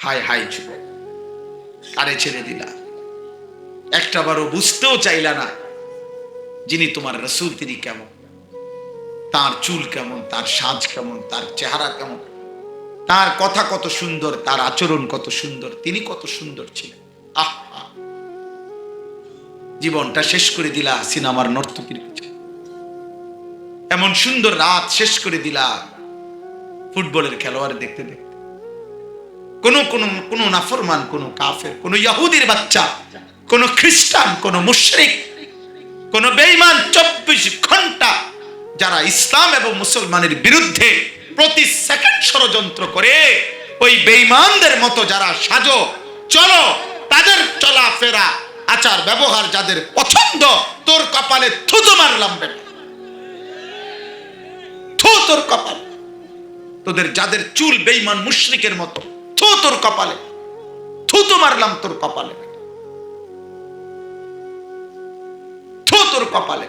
হায় হায় যুবক, কারে ছেড়ে দিলা? একটাবারও বুঝতেও চাইলা না যিনি তোমার রাসূল তিনি কেমন, তার চুল কেমন, তার সাজ কেমন, তার চেহারা কেমন, তার কথা কত সুন্দর, তার আচরণ কত সুন্দর, তিনি কত সুন্দর ছিলেন। আহা, জীবনটা শেষ করে দিলা সিনেমার নর্তকীর পিছনে। এমন সুন্দর রাত শেষ করে দিলা ফুটবলের খেলোয়াড় দেখতে দেখতে। কোন নাফরমান, কোন কাফের, কোন ইহুদির বাচ্চা, কোন খ্রিস্টান, কোন মুশরিক, কোন বেঈমান 24 ঘন্টা যারা ইসলাম এবং মুসলমানের বিরুদ্ধে প্রতি সেকেন্ড ষড়যন্ত্র করে, ওই বেঈমানদের মতো যারা সাজো চলো, তাদের চলাফেরা আচার ব্যবহার যাদের পছন্দ, তোর কপালে থুতু মারলাম বেটা, থু তোর কপাল। তোদের যাদের চুল বেঈমান মুশরিকের মতো, থু তোর কপালে, থুতু মারলাম তোর কপালে, থু তোর কপালে,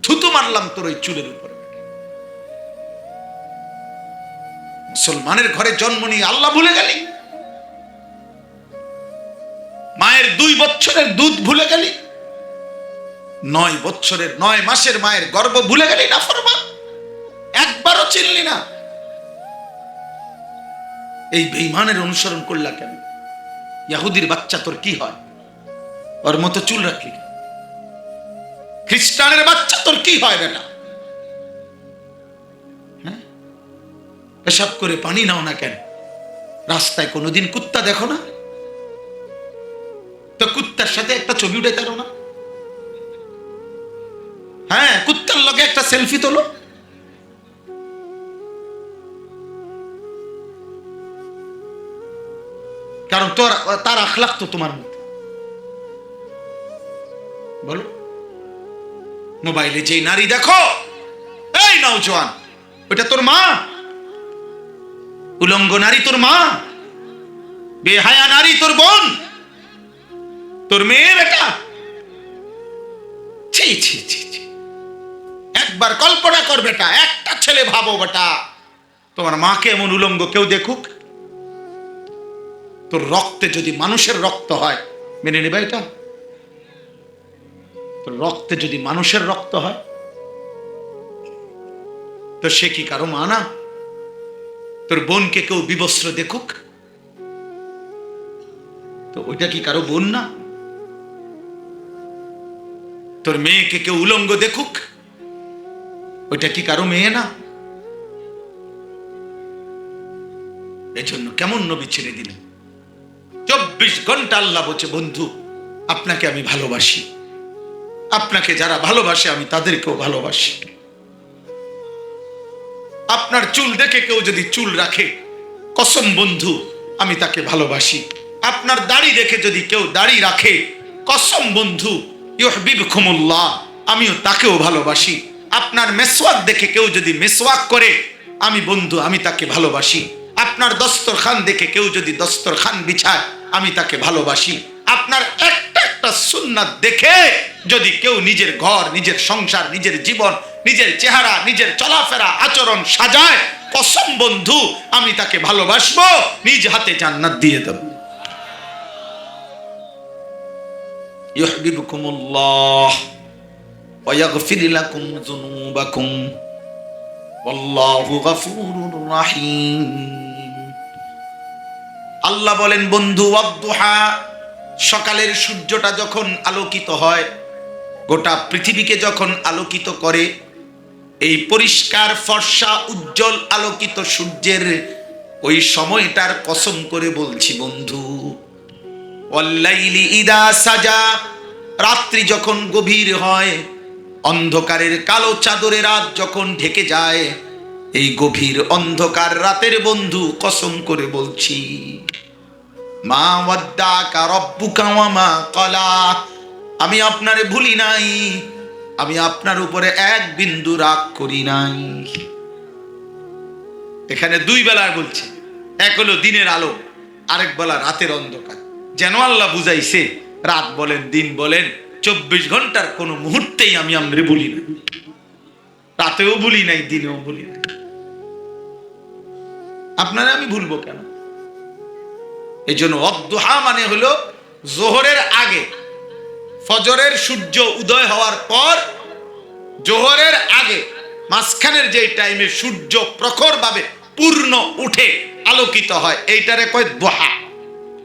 থুতু মারলাম তোর ওই চুলের উপরে। মুসলমানের ঘরে জন্ম নিয়ে আল্লাহ ভুলে গেলি, মায়ের 2 বছরের দুধ ভুলে গেলি, 9 বছরের 9 মাসের মায়ের গর্ভ ভুলে গেলি, না ফরমান একবারও চিনলি না। এই বেঈমানের অনুসরণ করলা কেন? ইহুদির বাচ্চা তোর কি হয়? ওর মতো চুল রাখলি। খ্রিস্টানের বাচ্চা তোর কি হয় বেটা? হ্যাঁ, পেশাব করে পানি নাও না কেন? রাস্তায় কোনোদিন কুত্তা দেখো না? তো কুত্তার সাথে একটা ছবি উঠে তারো না? হ্যাঁ, কুত্তার লগে একটা সেলফি তোলো। কারণ তার আখলাক তো তোমার মধ্যে। বলো, মোবাইলে যে নারী দেখো, এই নওজোয়ান, ওটা তোর মা? উলঙ্গ নারী তোর মা? বেহায়া নারী তোর বোন, তোর মেয়ে বেটা? ছি ছি ছি ছি, একবার কল্পনা কর বেটা, একটা ছেলে ভাবো বেটা, তোমার মাকে এমন উলঙ্গ কেউ দেখুক? তোর রক্তে যদি মানুষের রক্ত হয়, মেনে নেবে এটা? তোর রক্তে যদি মানুষের রক্ত হয়, তো সে কি কারো মা না? তোর বোনকে কেউ বিবস্ত্র দেখুক, তো ওইটা কি কারো বোন না? তোর মেয়েকে কেউ উলঙ্গ দেখুক, ওইটা কি কারো মেয়ে না? এজন্য কেমন নবী ছেড়ে দিলেন? 24 ঘন্টা আল্লাহ বলছে, বন্ধু আপনাকে আমি ভালোবাসি, আপনাকে যারা ভালোবাসে আমি তাদেরকেও ভালোবাসি। আপনার চুল দেখে কেউ যদি চুল রাখে, কসম বন্ধু আমি তাকে ভালোবাসি। আপনার দাড়ি দেখে যদি কেউ দাড়ি রাখে, কসম বন্ধু ইউহিব্বুকুমুল্লাহ, আমিও তাকেও ভালোবাসি। আপনার মেসওয়াক দেখে কেউ যদি মেসওয়াক করে, আমি বন্ধু আমি তাকে ভালোবাসি। আপনার দস্তরখান দেখে কেউ যদি দস্তরখান বিছায়, আমি তাকে ভালোবাসি। আপনার একটা একটা সুন্নাত দেখে যদি কেউ নিজের ঘর, নিজের সংসার, নিজের জীবন, নিজের চেহারা, নিজের চলাফেরা, আচরণ সাজায়, কসম বন্ধু আমি তাকে ভালোবাসবো, নিজ হাতে জান্নাত দিয়ে দেব। ইউহিব্বুকুমুল্লাহ ওয়া ইয়াগফির লাকুম যুনুবাকুম ওয়াল্লাহু গফুরুর রহিম। আল্লাহ বলেন, বন্ধু ওয়াদ্দুহা, সকালের সূর্যটা যখন আলোকিত হয়, গোটা পৃথিবীকে যখন আলোকিত করে, এই পরিষ্কার ফর্সা উজ্জ্বল আলোকিত সূর্যের ওই সময়টার কসম করে বলছি বন্ধু। ওয়াল্লাইলি ইদা সাজা, রাত্রি যখন গভীর হয়, অন্ধকারের কালো চাদরে রাত যখন ঢেকে যায়, এই গভীর অন্ধকার রাতের বন্ধু কসম করে বলছি, মা ওয়াদ্দাকা রাব্বুকা ওয়া মা ক্বালা, আমি আপনারে ভুলি নাই, আমি আপনার উপরে এক বিন্দু রাগ করি নাই। এখানে 2 বেলায় বলছে, এক হলো দিনের আলো, আরেক বেলা রাতের অন্ধকার। যেন আল্লাহ বুঝাইছে, রাত বলেন দিন বলেন 24 ঘন্টার কোন মুহূর্তেই আমি আমরে ভুলি না, রাতেও ভুলি নাই, দিনেও ভুলি নাই। আপনারা আমি ভুলবো কেন? এই জন্য ওয়াদ্দুহা মানে হলো জোহরের আগে, ফজরের সূর্য উদয় হওয়ার পর, জোহরের আগে মাঝখানের যে টাইমে সূর্য প্রখরভাবে পূর্ণ উঠে আলোকিত হয়, এইটারে কয় দুহা,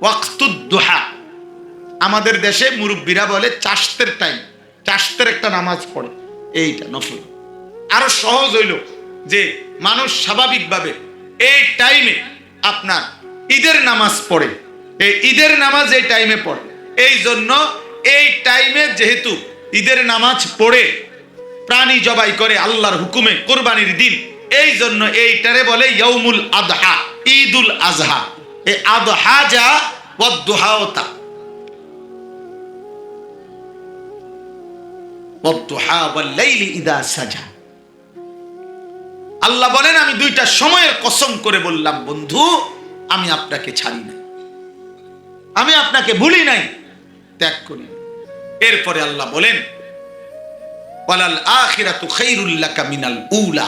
ওয়াক্তুদ দুহা। আমাদের দেশে মুরব্বীরা বলে চাশতের টাইম, চাশতের একটা নামাজ পড়ে, এইটা নফল। আরো সহজ হইল যে মানুষ স্বাভাবিকভাবে এই টাইমে আপনার ঈদের নামাজ পড়ে, এই ঈদের নামাজ এই টাইমে পড়ে। এই জন্য এই টাইমে যেহেতু ঈদের নামাজ পড়ে প্রাণী জবাই করে আল্লাহর হুকুমে কোরবানির দিন, এই জন্য এইটারে বলে ইয়াউমুল আদহা, ঈদুল আজহা। এই আদহা যা ওয়াদ্দুহাও তা, ওয়াদ্দুহা ওয়াল লাইলি ইযা সাজা। আল্লাহ বলেন আমি দুইটা সময়ের কসম করে বললাম বন্ধু, আমি আপনাকে ছাড়ি নাই, আমি আপনাকে ভুলি নাই, ত্যাগ করি। এরপরে আল্লাহ বলেন ওয়ালাল আখিরাতু খায়রুল লাকা মিনাল উলা।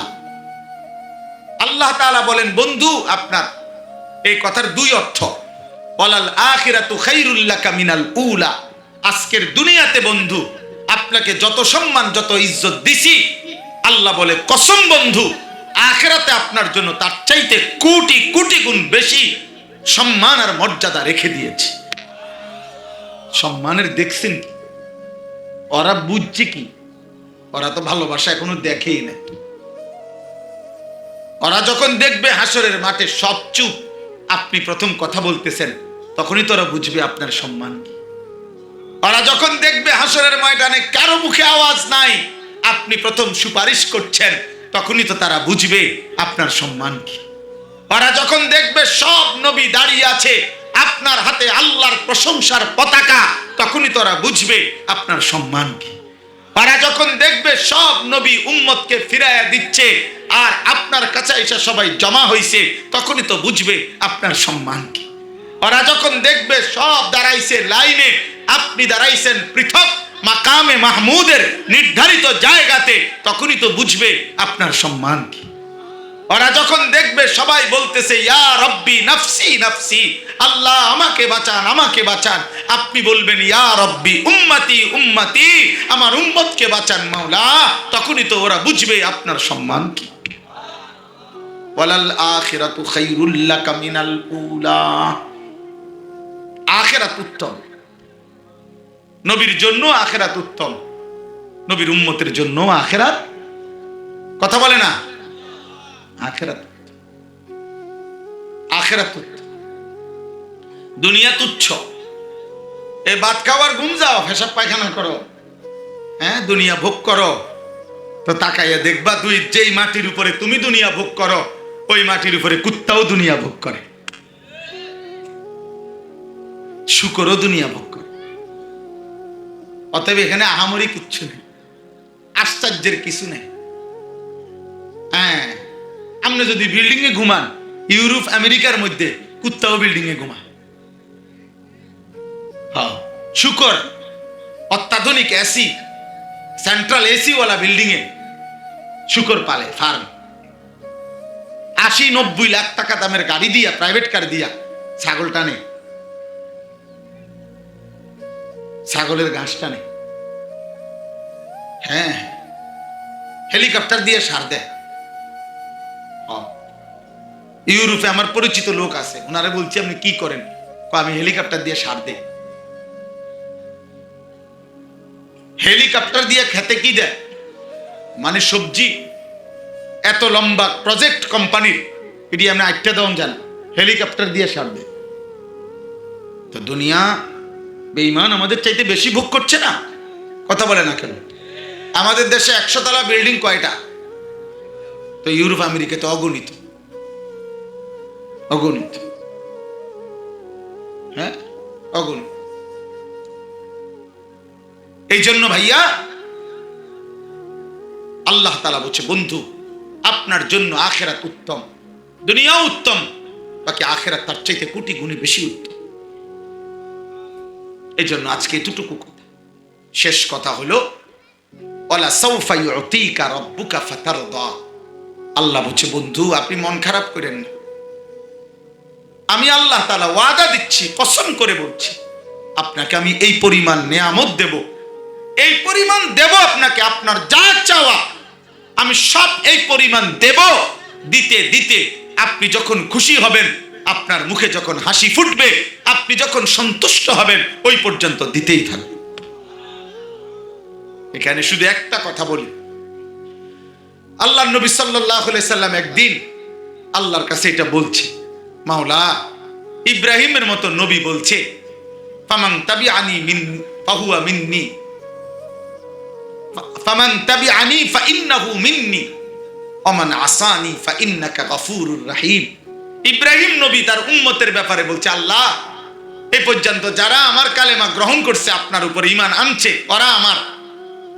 আল্লাহ তাআলা বলেন বন্ধু আপনার এই কথার দুই অর্থ। ওয়ালাল আখিরাতু খায়রুল লাকা মিনাল উলা, আজকের দুনিয়াতে বন্ধু আপনাকে যত সম্মান যত ইজ্জত দিছি, আল্লাহ বলে কসম বন্ধু আখিরাতে আপনার জন্য তার চাইতে কোটি কোটি গুণ বেশি সম্মান আর মর্যাদা রেখে দিয়েছি। সম্মানের দেখছেন কি? ওরা বুঝছে কি? ওরা তো ভালোবাসা এখনো দেখেই না। ওরা যখন দেখবে হাসরের মাঠে সব চুপ, আপনি প্রথম কথা বলতেছেন, তখনই তো ওরা বুঝবে আপনার সম্মান কি। ওরা যখন দেখবে হাসরের ময়দানে কারো মুখে আওয়াজ নাই, আপনি প্রথম সুপারিশ করছেন, তখনই তো তারা বুঝবে আপনার সম্মান কি। ওরা যখন দেখবে সব নবী দাঁড়িয়ে আছে, আপনার হাতে আল্লাহর প্রশংসার পতাকা, তখনই তো ওরা বুঝবে আপনার সম্মান কি। ওরা যখন দেখবে সব নবী উম্মতকে ফিরাইয়া দিচ্ছে আর আপনার কাছে এসে সবাই জমা হইছে, তখনই তো বুঝবে আপনার সম্মান কি। ওরা যখন দেখবে সব দাঁড়াইছে লাইনে, আপনি দাঁড়াইছেন পৃথক মাকামে মাহমুদের নির্ধারিত জায়গাতে, তখনই তো বুঝবে আপনার সম্মান কি। ওরা যখন দেখবে সবাই বলতেছে ইয়া রব্বি নাফসি নাফসি, আল্লাহ আমাকে বাঁচান আমাকে বাঁচান, আপনি বলবেন ইয়া রব্বি উম্মতি উম্মতি, আমার উম্মতকে বাঁচান মাওলা, তখনই তো ওরা বুঝবে আপনার সম্মান কি। ওয়ালাল আখিরাতু খায়রুল লাকা মিনাল উলা, আখিরাত উত্তম, নবীর জন্য আখিরাত উত্তম, নবীর উম্মতের জন্য আখিরাত, কথা বলে না, আখিরাত আখিরাত উত্তম। দুনিয়া তুচ্ছ, এই ভাত খাওয়ার ঘুম যাও, পেশাব পায়খানা করো, হ্যাঁ দুনিয়া ভোগ করো, তো তাকাইয়া দেখবা তুই যেই মাটির উপরে তুমি দুনিয়া ভোগ করো, ওই মাটির উপরে কুত্তাও দুনিয়া ভোগ করে, শুকরও দুনিয়া ভোগ করে। অতএব এখানে আহামরি কিচ্ছু নেই, আশ্চর্যের কিছু নেই। হ্যাঁ, আপনি যদি বিল্ডিং এ ঘুমান, ইউরোপ আমেরিকার মধ্যে কুত্তাও বিল্ডিং এ ঘুমায়। হ্যাঁ, শুকর অত্যাধুনিক এসি, সেন্ট্রাল এসি ওয়ালা বিল্ডিং এ শুকর পালে, ফার্ম। 80-90 লাখ টাকা দামের গাড়ি দিয়া, প্রাইভেট কার দিয়া ছাগল টানে, ছাগলের ঘাস টানে। হ্যাঁ, হেলিকপ্টার দিয়ে সার দেয়। ইউরোপে আমার পরিচিত লোক আছে, ওনারা বলছি আপনি কি করেন, আমি হেলিকপ্টার দিয়ে সার দেই। হেলিকপ্টার দিয়ে খেতে কি দেয়, মানে সবজি, এত লম্বা প্রজেক্ট কোম্পানির, এটি আপনি আটটা দাম জান, হেলিকপ্টার দিয়ে সার দেয়। তো দুনিয়া বেঈমান আমাদের চাইতে বেশি ভোগ করছে না, কথা বলে না কেন? আমাদের দেশে 100 তলা বিল্ডিং কয়টা? তো ইউরোপ আমেরিকা তো অগণিত, অগণিত, হ্যাঁ অগণিত। এই জন্য ভাইয়া আল্লাহ তাআলা বলছে বন্ধু আপনার জন্য আখিরাত উত্তম, দুনিয়াও উত্তম, বাকি আখিরাত তার চাইতে কোটি গুণে বেশি উত্তম। এই জন্য আজকে এতটুকু কথা, শেষ কথা হলো ওয়ালা সাউফা ইউতিকা রাব্বুকা ফাতারদা। আল্লাহ বলছে বন্ধু আপনি মন খারাপ করেন না, আমি আল্লাহ তাআলা ওয়াদা দিচ্ছি, কসম করে বলছি, আপনাকে আমি এই পরিমাণ নেয়ামত দেব, এই পরিমাণ দেব আপনাকে, আপনার যা চাওয়া আমি সব এই পরিমাণ দেব। দিতে দিতে আপনি যখন খুশি হবেন, আপনার মুখে যখন হাসি ফুটবে, আপনি যখন সন্তুষ্ট হবেন, ওই পর্যন্ত দিতেই থাকবে। এখানে শুধু একটা কথা বলি, আল্লাহর নবী সাল্লাল্লাহু আলাইহি সাল্লাম একদিন আল্লাহর কাছে এটা বলছে, মাওলা, ইব্রাহিমের মতো নবী বলছে, ফামান তাবিআনি মিন ফাহুয়া মিন্নি, ফামান তাবিআনি ফাইন্নাহু মিন্নি ওয়া মান আসানি ফাইন্নাকা গফুরুর রহিম। ইব্রাহিম নবী তার উম্মতের ব্যাপারে বলছে, আল্লাহ, এই পর্যন্ত যারা আমার কালেমা গ্রহণ করছে, আপনার উপর ঈমান আনছে, ওরা আমার,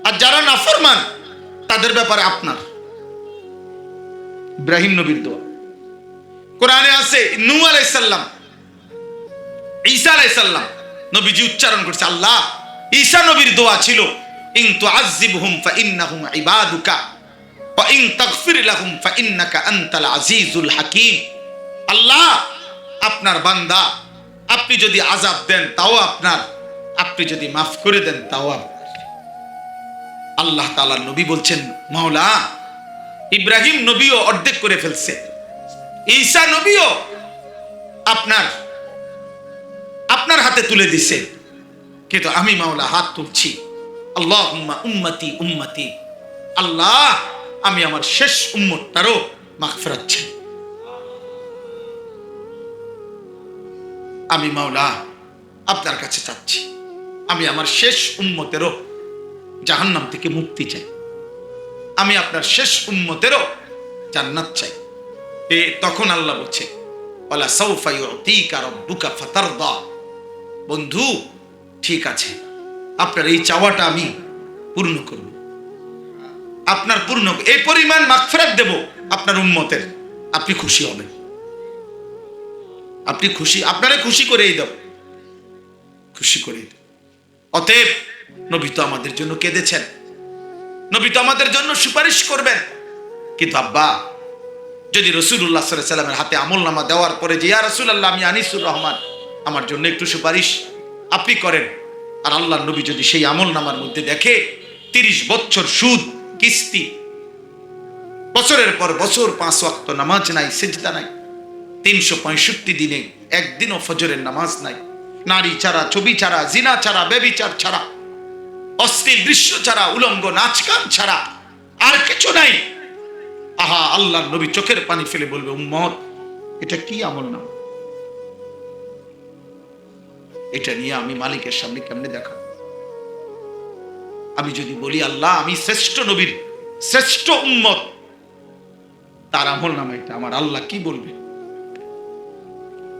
আর যারা নাফরমান তাদের ব্যাপারে আপনার। ইব্রাহিম নবীর দোয়া কোরআনে আছে। নূহ আলাইহিস সালাম, ঈসা আলাইহিস সালাম নবীজি উচ্চারণ করছে, আল্লাহ, ঈসা নবীর দোয়া ছিল, ইন তুআযিবহুম ফাইন্নাহুম ইবাদুকা ওয়া ইন তাগফির লাহুম ফাইন্নাকা আনতাল আজিজুল হাকীম। আল্লাহ, আপনার বান্দা, আপনি যদি আযাব দেন তাও আপনার, আপনি যদি মাফ করে দেন তাও আপনার। আল্লাহ তাআলার নবী বলছেন, মাওলা, ইব্রাহিম নবীও অর্ধেক করে ফেলছে, ঈসা নবীও আপনার আপনার হাতে তুলে দিছে, কিন্তু আমি মাওলা হাত তুলছি, আল্লাহুম্মা উম্মতি উম্মতি, আল্লাহ, আমি আমার শেষ উম্মতটারও মাগফিরাত চাই। আমি মাওলা আপনার কাছে চাচ্ছি, আমি আমার শেষ উম্মতেরও জাহান্নাম থেকে মুক্তি চাই, আমি আপনার শেষ উম্মতেরও জান্নাত চাই। তখন আল্লাহ বলছে, ওয়ালা সাউফা ইউতিকা রাব্বুকা ফাতারদা। বন্ধু, ঠিক আছে, আপনার এই চাওয়াটা আমি পূর্ণ করব, আপনার পূর্ণ, এই পরিমাণ মাগফিরাত দেব আপনার উম্মতের, আপনি খুশি হবেন, আপনি খুশি, আপনারে খুশি করেই দেব, খুশি করেই দেব। অতএব নবী তো আমাদের জন্য কেঁদেছেন, নবী তো আমাদের জন্য সুপারিশ করবেন, কিন্তু আব্বা, যদি রাসূলুল্লাহ সাল্লাল্লাহু আলাইহি সাল্লামের হাতে আমলনামা দেওয়ার পরে যে, ইয়া রাসূলুল্লাহ, আমি আনিসুর রহমান, আমার জন্য একটু সুপারিশ আপনি করেন, আর আল্লাহর নবী যদি সেই আমলনামার মধ্যে দেখে 30 বছর সুদ কিস্তি, বছরের পর বছর 5 ওয়াক্ত নামাজ নাই, সিজদা নাই, 365 দিনে একদিনও ফজরের নামাজ নাই, নারী ছাড়া, ছবি ছাড়া, জিনা ছাড়া, ব্যভিচার ছাড়া, অশ্লীল দৃশ্য ছাড়া, উলঙ্গ নাচ গান ছাড়া আর কিছু নাই, আহা, আল্লাহর নবী চোখের পানি ফেলে বলবে, উম্মত, এটা কি আমলনামা, এটা নিয়ে আমি মালিকের সামনে কেমনে দেখাবো? আমি যদি বলি, আল্লাহ, আমি শ্রেষ্ঠ নবীর শ্রেষ্ঠ উম্মত, তার আমলনামা এটা, আমার আল্লাহ কি বলবে?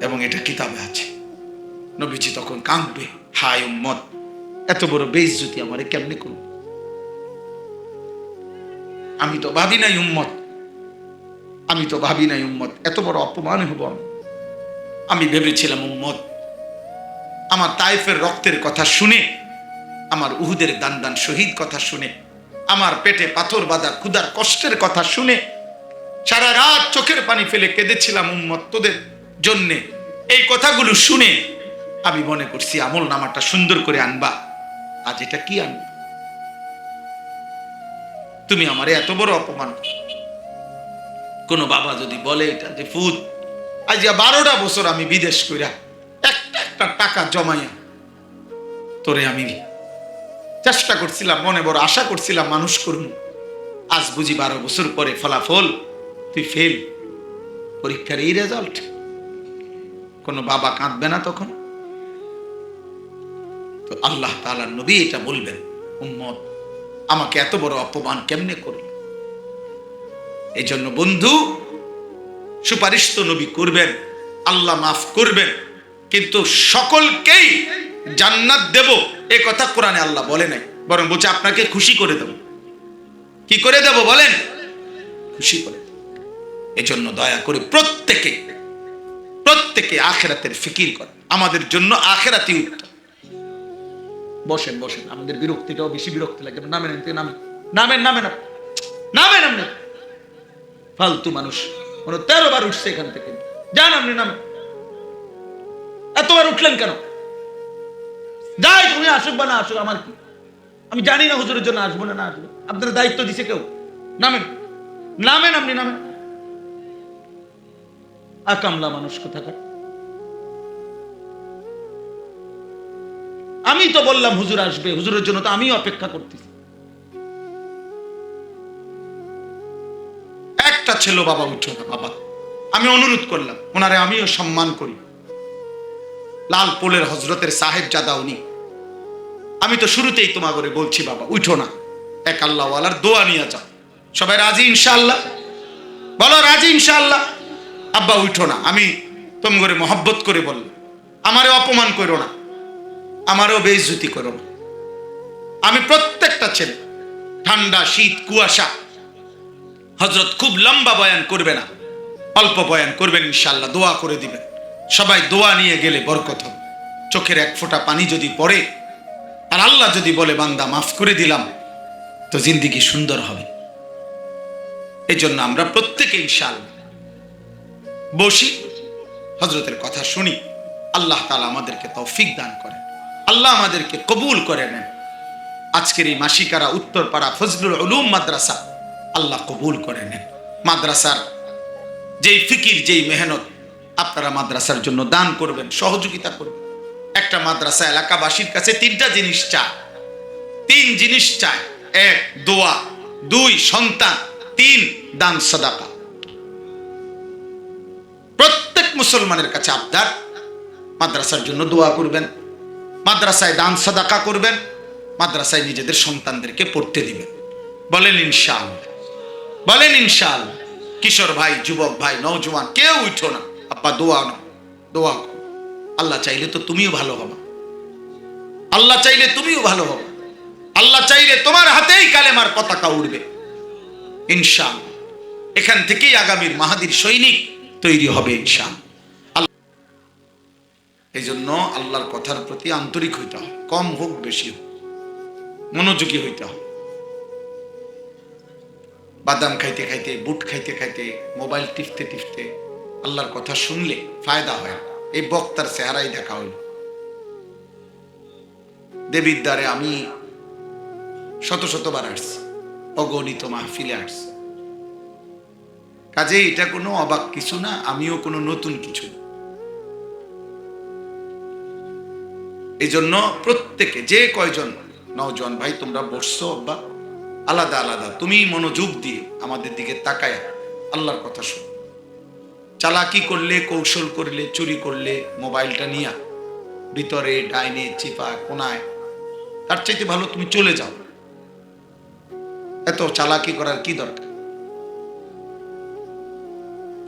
এবং এটা কিতাবে আছে। নবীজি তখন কাঁদবে, হায় উম্মত, এত বড় বেইজ্জতি আমারে কেমনে করবে? আমি তো ভাবি নাই উম্মত, আমি তো ভাবি নাই উম্মত, এত বড় অপমান হব। আমি ভেবেছিলাম উম্মত, আমার তায়েফের রক্তের কথা শুনে, আমার উহুদের দান দান শহীদ কথা শুনে, আমার পেটে পাথর বাঁধা ক্ষুধার কষ্টের কথা শুনে সারা রাত চোখের পানি ফেলে কেঁদেছিলাম উম্মত তোদের জন্যে। এই কথাগুলো শুনে আমি মনে করছি আমল নামাটা সুন্দর করে আনবা, আজ এটা কি আনবা? তুমি আমারে এত বড় অপমান। কোন বাবা যদি বলে এটা যে ফুত, আজ 12টা বছর আমি বিদেশ কইরা একটা টাকা জমাইয়া তোরে আমি চেষ্টা করছিলাম, মনে বড় আশা করছিলাম মানুষ করব, আজ বুঝি 12 বছর পরে ফলাফল তুই ফেল, পরীক্ষার এই রেজাল্ট। কোন বাবা কাঁদবে না তখন? তো আল্লাহ তাআলার নবী এটা বলবেন, উম্মত আমাকে এত বড় অপমান কেমনে করল? এই জন্য বন্ধু, সুপারিশ তো নবী করবেন, আল্লাহ মাফ করবেন, কিন্তু সকলকেই জান্নাত দেব এ কথা কোরআনে আল্লাহ বলে নাই, বরং বলছে আপনাকে খুশি করে দেব। কি করে দেব বলেন? খুশি করে। এজন্য দয়া করে প্রত্যেকে আখিরাতের ফিকির করে, আমাদের জন্য আখিরাতই উত্তম। বসেন বসেন, আমাদের বিরক্তিটাও বেশি বিরক্তি লাগে। নামেন ফালতু মানুষ, 13 বার উঠছে এখান থেকে, যান আপনি নামেন। এতবার উঠলেন কেন? যাই তুমি আসুক বা না আসুক আমার কি, আমি জানি না হুজুরের জন্য আসবো না আসবো। আপনার দায়িত্ব দিছে কেউ, নামেন নামেন, আপনি নামেন। আকামলা মানুষ কোথাকার। আমি তো বললাম হুজুর আসবে, হুজুরের জন্য তো আমিও অপেক্ষা করতেছি। একটা ছিল, বাবা উঠো না বাবা, আমি অনুরোধ করলাম, ওনারে আমিও সম্মান করি, লাল পোলের হজরতের সাহেব জাদা উনি। আমি তো শুরুতেই তোমা করে বলছি বাবা উঠো না, এক আল্লাহওয়ালার দোয়া নিয়ে যাও। সবাই রাজি ইনশাআল্লাহ? বলো রাজি ইনশাআল্লাহ? আব্বা উঠো না, আমি তোম করে মহব্বত করে বললাম, আমারে অপমান করো না, আমারও বেইজ্জতি করো না। আমি প্রত্যেকটা ছেলে, ঠান্ডা শীত কুয়াশা, হজরত খুব লম্বা বয়ান করবে না, অল্প বয়ান করবেন ইনশাআল্লাহ, দোয়া করে দিবেন। সবাই দোয়া নিয়ে গেলে বরকত হবে। চোখের এক ফোঁটা পানি যদি পড়ে আর আল্লাহ যদি বলে বান্দা মাফ করে দিলাম, তো জিন্দিগি সুন্দর হবে। এই জন্য আমরা প্রত্যেকে ইনশাআল্লাহ বসি, হজরতের কথা শুনি। আল্লাহ তাআলা আমাদেরকে তৌফিক দান করেন, আল্লাহ আমাদেরকে কবুল করে নেন। আজকের এই মাসিকারা উত্তরপাড়া ফজলুল উলুম মাদ্রাসা আল্লাহ কবুল করে নেন। মাদ্রাসার যেই ফিকির, যেই মেহনত, আপনারা মাদ্রাসার জন্য দান করবেন, সহযোগিতা করবেন। একটা মাদ্রাসা এলাকাবাসীর কাছে তিনটা জিনিস চায়, তিন জিনিস চায়: এক দোয়া, দুই সন্তান, তিন দান সাদাকা। প্রত্যেক মুসলমানের কাছে আবদার, মাদ্রাসার জন্য দোয়া করবেন, মাদ্রাসায় দান সাদাকা করবেন, মাদ্রাসায় নিজেদের সন্তানদেরকে পড়তে দিবেন। বলেন ইনশাআল্লাহ, বলেন ইনশাআল্লাহ। কিশোর ভাই, যুবক ভাই, নওজোয়ান, কেউ উঠো না, আপা দোয়া না, দোয়া করো। আল্লাহ চাইলে তো তুমিও ভালো হবে, আল্লাহ চাইলে তুমিও ভালো হবে, আল্লাহ চাইলে তোমার হাতেই কালেমার পতাকা উড়বে ইনশাআল্লাহ। এখান থেকেই আগামীর মাহাদির সৈনিক তৈরি হবে ইনশাআল্লাহ। এই জন্য আল্লাহর কথার প্রতি আন্তরিক হইতে হয়, কম হোক বেশি হোক, মনোযোগী হইতে হয়। বাদাম খাইতে খাইতে, বুট খাইতে খাইতে, মোবাইল টিপতে টিপতে আল্লাহর কথা শুনলে ফায়দা হয়। এই বক্তার চেহারাই দেখা হইল। দেবীর দ্বারে আমি শত শতবার আসছি, অগণিত মাহফিলে আসছি, কাজে এটা কোনো অবাক কিছু না, আমিও কোনো নতুন কিছু না। এই জন্য প্রত্যেকে, যে কয়জন নওজোয়ান ভাই তোমরা বসছো বা আলাদা আলাদা, তুমি মনোযোগ দিয়ে আমাদের দিকে তাকায়া আল্লাহর কথা শোনো। চালাকি করলে, কৌশল করলে, চুরি করলে, মোবাইলটা নিয়ে ভিতরে ডাইনে চিপা কোনায়, তার চাইতে ভালো তুমি চলে যাও। এত চালাকি করার কি দরকার?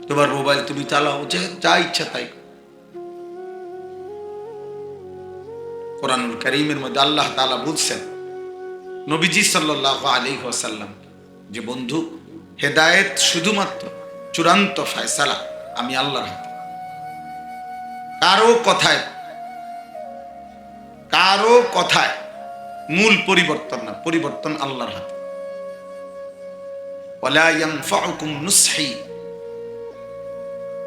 তোমার মোবাইল তুমি চালাও, যে যা ইচ্ছা তাই। কোরআনুল কারীমের মধ্যে আল্লাহ তাআলা বলছেন নবীজি সাল্লাল্লাহু আলাইহি ওয়াসাল্লাম, যে বন্ধু, হেদায়েত শুধুমাত্র চূড়ান্ত ফয়সালা আমি আল্লাহর হাতে। কারো কথায় মূল পরিবর্তন না, পরিবর্তন আল্লাহর হাতে। ওয়ালা ইয়ানফাউকুম নুসহি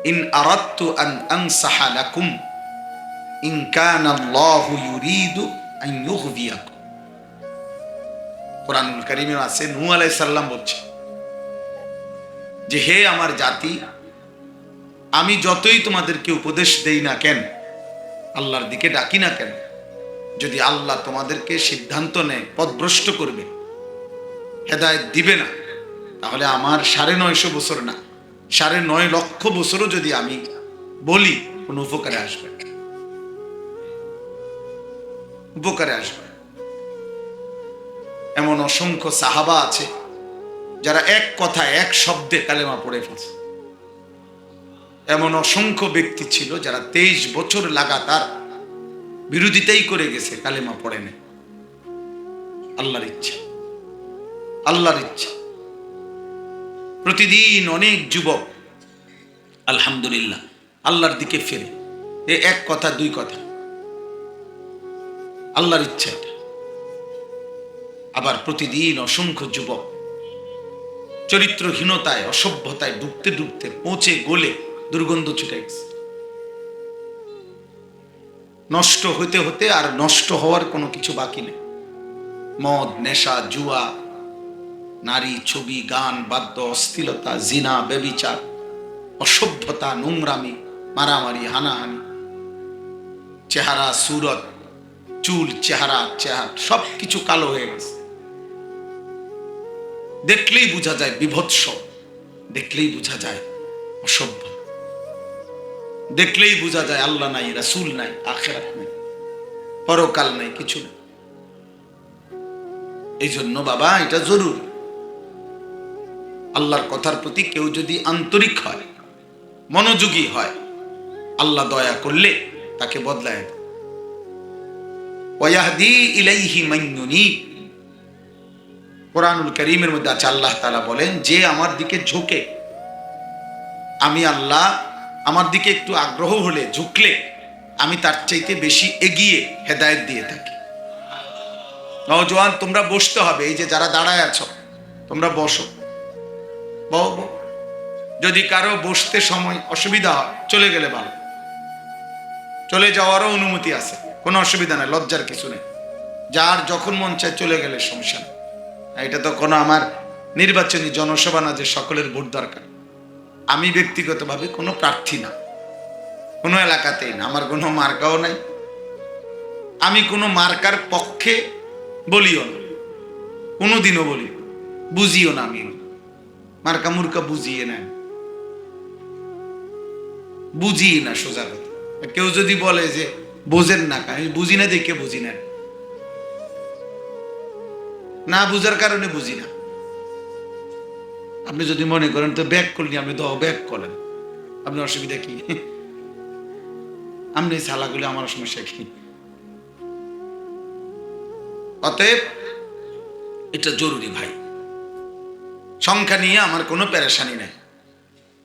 ইন আরাদতু আন আনসাহা লাকুম ইন কানা আল্লাহু ইউরিদু আন ইউগবিয়াকুম। কোরআনুল কারীমে আছে, নূহ আলাইহিস সালাম বলছে যে হে আমার জাতি, আমি যতই তোমাদেরকে উপদেশ দেই না কেন, আল্লাহর দিকে ডাকি না কেন, যদি আল্লাহ তোমাদেরকে সিদ্ধান্ত নেয় পথভ্রষ্ট করবে, হেদায়েত দিবে না, তাহলে আমার 950 বছর না, 9.5 লক্ষ বছরও যদি আমি বলি, কোন উপকারে আসবে? উপকারে আসবে? এমন অসংখ্য সাহাবা আছে যারা এক কথায়, এক শব্দে কালেমা পড়ে ফেলছে। এমন অসংখ্য ব্যক্তি ছিল যারা 23 বছর লাগাতার বিরোধিতাই করে গেছে, কালেমা পড়ে নেই। আল্লাহর ইচ্ছা, আল্লাহর ইচ্ছা। প্রতিদিন অনেক যুবক আলহামদুলিল্লাহ আল্লাহর দিকে ফেরে, এক কথা দুই কথা, আল্লাহর ইচ্ছা এটা। আবার প্রতিদিন অসংখ্য যুবক চরিত্রহীনতায়, অসভ্যতায় ডুবতে ডুবতে পৌঁছে গলে দুর্গন্ধ ছুটে গেছে। নষ্ট হতে হতে আর নষ্ট হওয়ার কোনো কিছু বাকি নেই। মদ, নেশা, জুয়া, নারী, ছবি, গান, বাদ্য, অশ্লীলতা, জিনা, ব্যভিচার, অসভ্যতা, নোংরামি, মারামারি, হানাহানি, চেহারা, সুরত, চুল, চেহারা সব কিছু কালো হয়ে গেছে। দেখলেই বোঝা যায় বিভৎস, দেখলেই বোঝা যায় অসভ্য, দেখলেই বোঝা যায় আল্লাহ নাই, রাসূল নাই, আখিরাত নাই, পরকাল নাই, কিছু নেই। এই জন্য বাবা এটা জরুরি। আল্লাহর কথার প্রতি কেউ যদি আন্তরিক হয়, মনোযোগী হয়, আল্লাহ দয়া করলে তাকে বদলায় দেয়। ওয়াহদি ইলাইহি মান ইউনিব। কোরআনুল কারীমের মধ্যে আছে, আল্লাহ তাআলা বলেন, যে আমার দিকে ঝুঁকে, আমি আল্লাহ আমার দিকে একটু আগ্রহ হলে, ঝুঁকলে, আমি তার চাইতে বেশি এগিয়ে হেদায়েত দিয়ে থাকি। নওজোয়ান, তোমরা বসতে হবে। এই যে যারা দাঁড়ায় আছো, তোমরা বসো। যদি কারো বসতে সময় অসুবিধা হয়, চলে গেলে ভালো, চলে যাওয়ারও অনুমতি আছে, কোনো অসুবিধা নেই, লজ্জার কিছু নেই। যার যখন মন চায় চলে গেলে সমস্যা নেই। এটা তো কোনো আমার নির্বাচনী জনসভা না যে সকলের ভোট দরকার। আমি ব্যক্তিগতভাবে কোনো প্রার্থী না, কোনো এলাকাতেই না, আমার কোনো মার্কাও নাই। আমি কোনো মার্কার পক্ষে বলিও না, কোনোদিনও বলি, বুঝিও না। আমি মার্কা মুর্কা বুঝিয়ে নেন, বুঝিয়ে না, সোজা কথা। কেউ যদি বলে যে বোঝেন না, আমি বুঝি না দেখে বুঝি না, না বুঝার কারণে বুঝি না। আপনি যদি মনে করেন তো ব্যাক করলি, আপনি তো ব্যাক করেন, আপনার অসুবিধা কি? আপনি সালাগুলি, আমার সমস্যা কি? অতএব এটা জরুরি ভাই। সংখ্যা নিয়ে আমার কোনো পেরেশানি নাই,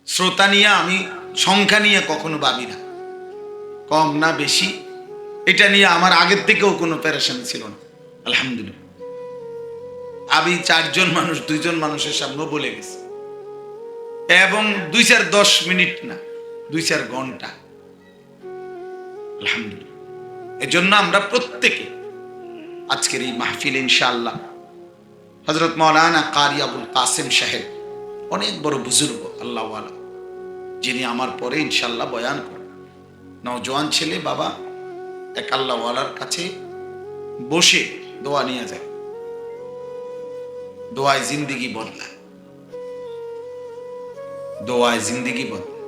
শ্রোতা নিয়ে আমি সংখ্যা নিয়ে কখনো ভাবি না, কম না বেশি, এটা নিয়ে আমার আগের থেকেও কোনো পেরেশানি ছিল না। আলহামদুলিল্লাহ, আমি 4 জন মানুষ 2 জন মানুষের সামনে বলে গেছি, এবং 2-4-10 মিনিট না, 2-4 ঘন্টা। আলহামদুলিল্লাহ। এজন্য আমরা প্রত্যেকে আজকের এই মাহফিল ইনশাআল্লাহ হযরত মাওলানা কারি আবুল কাসেম সাহেব, অনেক বড় বুজুর্গ আল্লাহওয়ালা, যিনি আমার পরে ইনশাআল্লাহ বয়ান করেন। নওজোয়ান ছেলে বাবা, এক আল্লাহওয়ালার কাছে বসে দোয়া নিয়ে যায়, দোয়ায় জিন্দেগি বদলায়, দোয়ায় জিন্দেগি বদলায়।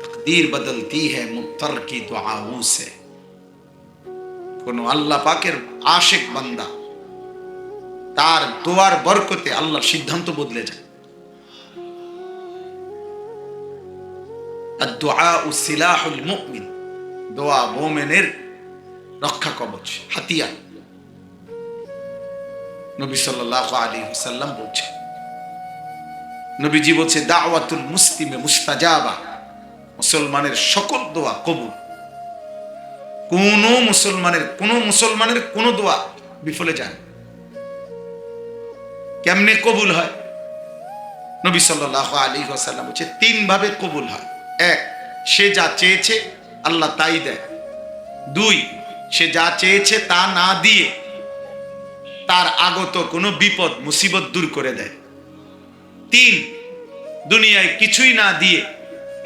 তকদীর বদলতি হ্যায় মুত্তার কি দুআও সে। কোন আল্লাহ পাকের আশিক বান্দা, তার দোয়ার বরকতে আল্লাহর সিদ্ধান্ত বদলে যায়। আদ-দুআউ সিলাহুল মুমিন, দোয়া মুমিনের রক্ষা কবচ, হাতিয়ার। নবী সাল্লাল্লাহু আলাইহি ওয়াসাল্লাম বলছেন, নবীজি বলছে, দাওয়াতুল মুসলিমে মুস্তাজাবা, মুসলমানের সকল দোয়া কবুল। কোন মুসলমানের কোন দোয়া বিফলে যায়? কেমনে কবুল হয়? নবী সাল্লাল্লাহু আলাইহি ওয়াসাল্লাম বলছে 3 ভাবে কবুল হয়। 1, সে যা চেয়েছে আল্লাহ তাই দেয়। 2, সে যা চেয়েছে তা না দিয়ে তার আগত কোনো বিপদ মুসিবত দূর করে দেয়। 3, দুনিয়ায় কিছুই না দিয়ে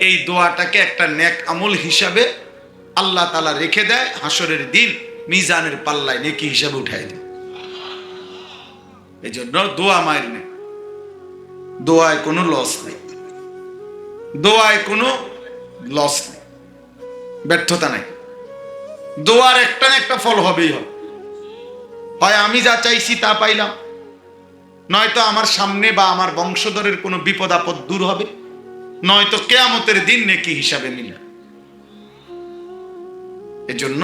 এই দোয়াটাকে একটা নেক আমল হিসাবে আল্লাহ তাআলা রেখে দেয়, হাসরের দিন মিজানের পাল্লায় নেকি হিসাবে উঠায় দেয়। এই জন্য দোয়া মায়ের নেই, দোয়ায় কোনো লস নেই, দোয়ায় কোনো লস নেই, ব্যর্থতা নাই। দোয়ার একটা না একটা ফল হবেই হবে। হয় আমি যা চাইছি তা পাইলাম, নয়তো আমার সামনে বা আমার বংশধরের কোনো বিপদ আপদ দূর হবে, নয়তো কিয়ামতের দিন নেকি হিসাবে মিলবে। এজন্য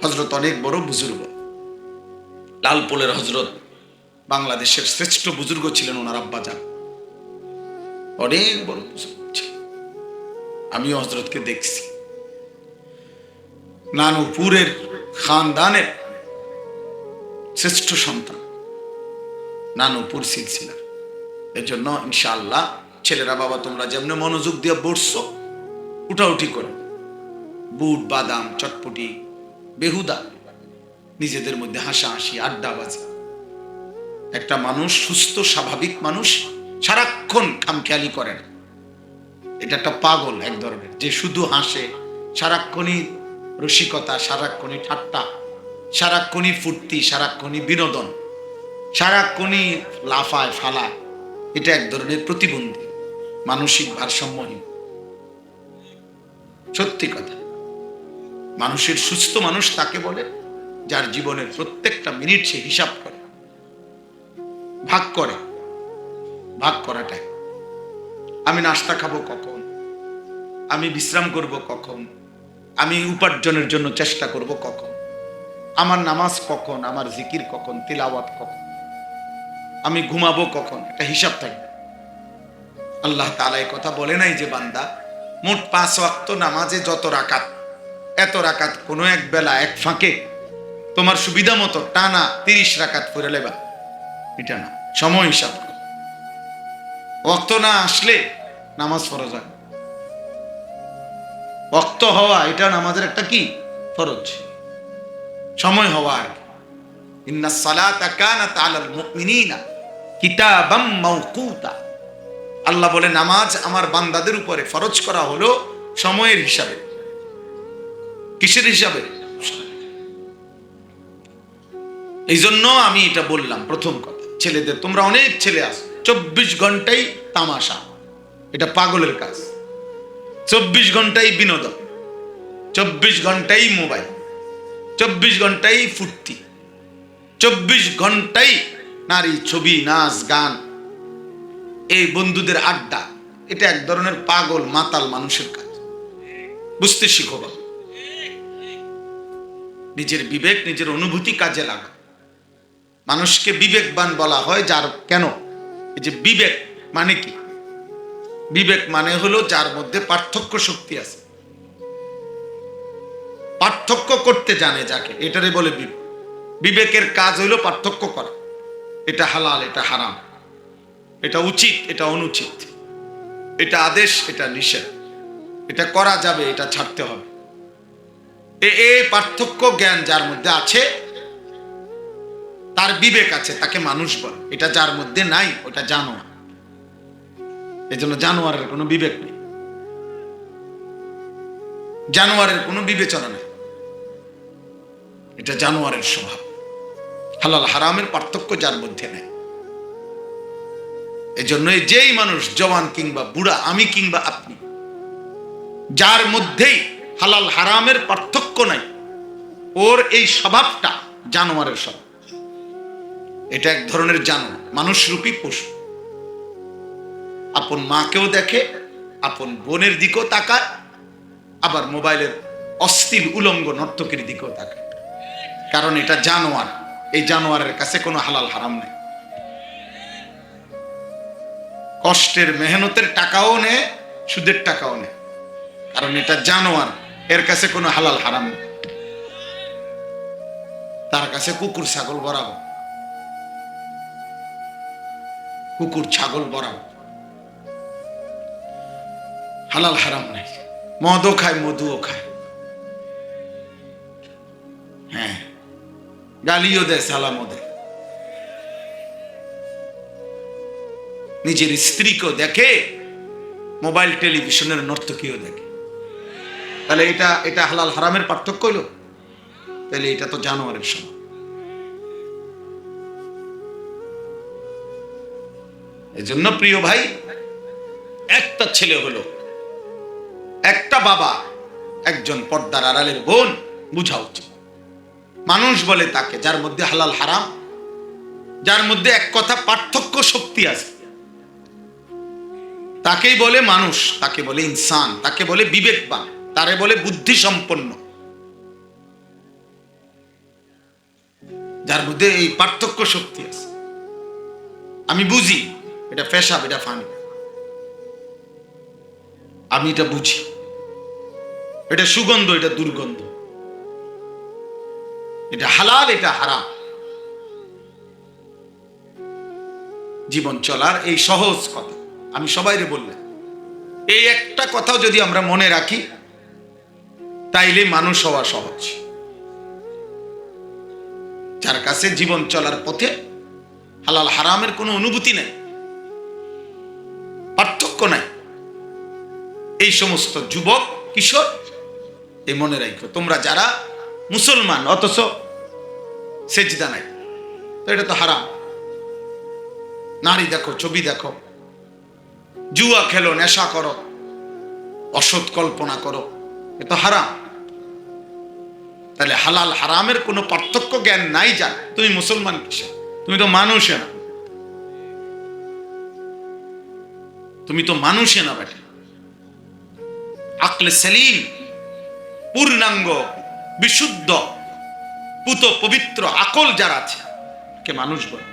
হযরত অনেক বড় বুজুর্গ, লালপুরের হযরত বাংলাদেশের শ্রেষ্ঠ বুজুর্গ ছিলেন ওনার আব্বাজান, অনেক বড় বুজুর্গ ছিলেন। আমিও হযরতকে দেখছি, নানুপুরের খানদানের শ্রেষ্ঠ সন্তান, নানুপুর সিলসিলা। এর জন্য ইনশাআল্লাহ ছেলেরা, বাবা তোমরা যেমন মনোযোগ দিয়ে বসছো, উঠাউঠি করো, বুট বাদাম চটপটি বেহুদা, নিজেদের মধ্যে হাসাহাসি আড্ডাবাজি। একটা মানুষ সুস্থ স্বাভাবিক মানুষ সারাক্ষণ খামখেয়ালি করে না, এটা একটা পাগল এক ধরনের, যে শুধু হাসে, সারাক্ষণই রসিকতা, সারাক্ষণই ঠাট্টা, সারাক্ষণই ফুর্তি, সারাক্ষণই বিনোদন, সারাক্ষণই লাফায় ফালায়। এটা এক ধরনের প্রতিবন্ধী, মানসিক ভারসাম্যহীন। সত্যি কথা, মানুষের সুস্থ মানুষ তাকে বলে যার জীবনের প্রত্যেকটা মিনিট সে হিসাব করে, ভাগ করে। ভাগ করাটাই, আমি নাস্তা খাবো কখন, আমি বিশ্রাম করব কখন, আমি উপার্জনের জন্য চেষ্টা করব কখন, আমার নামাজ কখন, আমার জিকির কখন, তিলাওয়াত কখন, আমি ঘুমাবো কখন, একটা হিসাব থাকবে। আল্লাহ তাআলা এই কথা বলে নাই যে বান্দা মোট 5 ওয়াক্ত নামাজে যত রাকাত, এত রাকাত কোনো এক বেলা এক ফাঁকে তোমার সুবিধা মতো টানা 30 রাকাত পড়ে লেবা, এটা না। সময় হিসাব করো। ওয়াক্ত না আসলে নামাজ ফরজ হয়, ওয়াক্ত হওয়া এটা নামাজের একটা কি ফরজ, সময় হওয়া আর কি। ইন্নাস সালাতা কানাত আলাল মুমিনিনা কিতাবাম মাওকুতা। আল্লাহ বলে নামাজ আমার বান্দাদের উপরে ফরজ করা হলো সময়ের হিসাবে। কিসের হিসাবে? এই জন্য আমি এটা বললাম প্রথম কথা, ছেলেদের, তোমরা অনেক ছেলে আছো 24 ঘন্টাই তামাশা, এটা পাগলের কাজ। 24 ঘন্টাই বিনোদন, 24 ঘন্টাই মোবাইল, 24 ঘন্টাই ফুর্তি, 24 ঘন্টাই নারী, ছবি, নাচ, গান, এই বন্ধুদের আড্ডা। এটা এক ধরনের পাগল মাতাল মানুষের কাজ। বুঝতে শিখো বাবা, নিজের বিবেক, নিজের অনুভূতি কাজে লাগা। মানুষকে বিবেকবান বলা হয় যার, কেন? এই যে বিবেক মানে কি? বিবেক মানে হলো যার মধ্যে পার্থক্য শক্তি আছে, পার্থক্য করতে জানে যাকে, এটারে বলে বিবেক। বিবেকের কাজ হলো পার্থক্য করা, এটা হালাল, এটা হারাম, এটা উচিত, এটা অনুচিত, এটা আদেশ, এটা নিষেধ, এটা করা যাবে, এটা ছাড়তে হবে। এই পার্থক্য জ্ঞান যার মধ্যে আছে, তার বিবেক আছে, তাকে মানুষ বলে। এটা যার মধ্যে নাই, ওটা জানোয়ার। এই জন্য জানোয়ারের কোনো বিবেক নেই, জানোয়ারের কোনো বিবেচনা নেই, এটা জানোয়ারের স্বভাব। হালাল হারামের পার্থক্য যার মধ্যে নেই। এই জন্য যেই মানুষ, জওয়ান কিংবা বুড়া, আমি কিংবা আপনি, যার মধ্যেই হালাল হারামের পার্থক্য নাই, ওর এই স্বভাবটা জানোয়ারের স্বভাব। এটা এক ধরনের জানোয়ার, মানুষরূপী পশু। আপন মাকেও দেখে, আপন বোনের দিকেও তাকায়, আবার মোবাইলের অস্থির উলঙ্গ নর্তকীর দিকেও তাকায়, কারণ এটা জানোয়ার। এই জানোয়ারের কাছে কোনো হালাল হারাম নেই। কষ্টের মেহনতের টাকাও নেয়, সুদের টাকাও নেয়, কারণ এটা জানোয়ার, এর কাছে কোনো হালাল হারাম নেই। তার কাছে কুকুর ছাগল বরাবর, কুকুর ছাগল বরাবর, হালাল হারাম নাই। মদও খায়, মধুও খায়, হ্যাঁ, গালিও দেয়, সালামও দেয়, নিজের স্ত্রীকেও দেখে, মোবাইল টেলিভিশনের নর্তকীও দেখে। তাহলে এটা হালাল হারামের পার্থক্য হলো? তাহলে এটা তো জানোয়ারের সমান। এই জন্য প্রিয় ভাই, একটা ছেলে হলো, একটা বাবা, একজন পর্দার আড়ালের বোন বুঝা উচিত। মানুষ বলে তাকে যার মধ্যে হালাল হারাম, যার মধ্যে এক কথা পার্থক্য শক্তি আছে, তাকেই বলে মানুষ, তাকে বলে ইনসান, তাকে বলে বিবেকবান, তারে বলে বুদ্ধি সম্পন্ন। যার মধ্যে এই পার্থক্য শক্তি আছে, আমি বুঝি এটা পেশাব, এটা ফানি, আমি এটা বুঝি, এটা সুগন্ধ, এটা দুর্গন্ধ, এটা হালাল, এটা হারাম। জীবন চলার এই সহজ কথা আমি সবাইরে বললাম, এই একটা কথাও যদি আমরা মনে রাখি, তাইলে মানুষ হওয়া সহজ। যার কাছে জীবন চলার পথে হালাল হারামের কোনো অনুভূতি নাই, পার্থক্য নাই, এই সমস্ত যুবক কিশোর এই মনে রাখো, তোমরা যারা মুসলমান অথচ সেজদা নাই, তো এটা তো হারাম। নারী দেখো, ছবি দেখো, জুয়া খেলো, নেশা করো, অসৎ কল্পনা করো, এ তো হারাম। তাহলে হালাল হারামের কোনো পার্থক্য জ্ঞান নাই যার, তুমি মুসলমান কিসে? তুমি তো মানুষে না, তুমি তো মানুষে না বেটা। আকলে সেলিম, পূর্ণাঙ্গ বিশুদ্ধ পুত পবিত্র আকল যার আছে কে মানুষ বলে।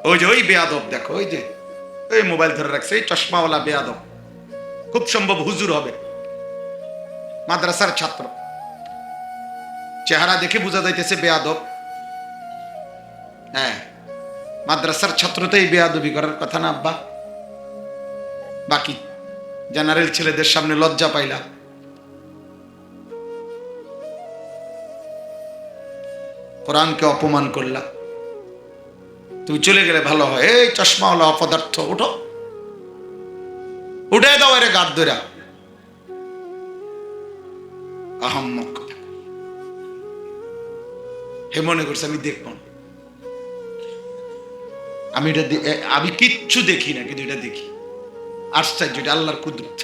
ওই যে ওই বেয়াদব দেখো, ওই যে ওই মোবাইল ধরে রাখছে, এই চশমাওয়ালা বেয়াদব, খুব সম্ভব হুজুর হবে, মাদ্রাসার ছাত্র, চেহারা দেখে বোঝা যাইতেছে বেয়াদব। হ্যাঁ, মাদ্রাসার ছাত্র তো এই বেয়াদবি করার কথা না আব্বা। বাকি জেনারেল ছেলেদের সামনে লজ্জা পাইলা, কোরআনকে অপমান করলা, তুমি চলে গেলে ভালো হয়। এই চশমাওয়ালা অপদার্থ, উঠো, উঠে দাও এর গাড় ধরা, আহাম্মক। হে মনে করছে আমি দেখব না, আমি কিচ্ছু দেখি না, কিন্তু এটা দেখি। আশ্চর্য, এটা আল্লাহর কুদরত,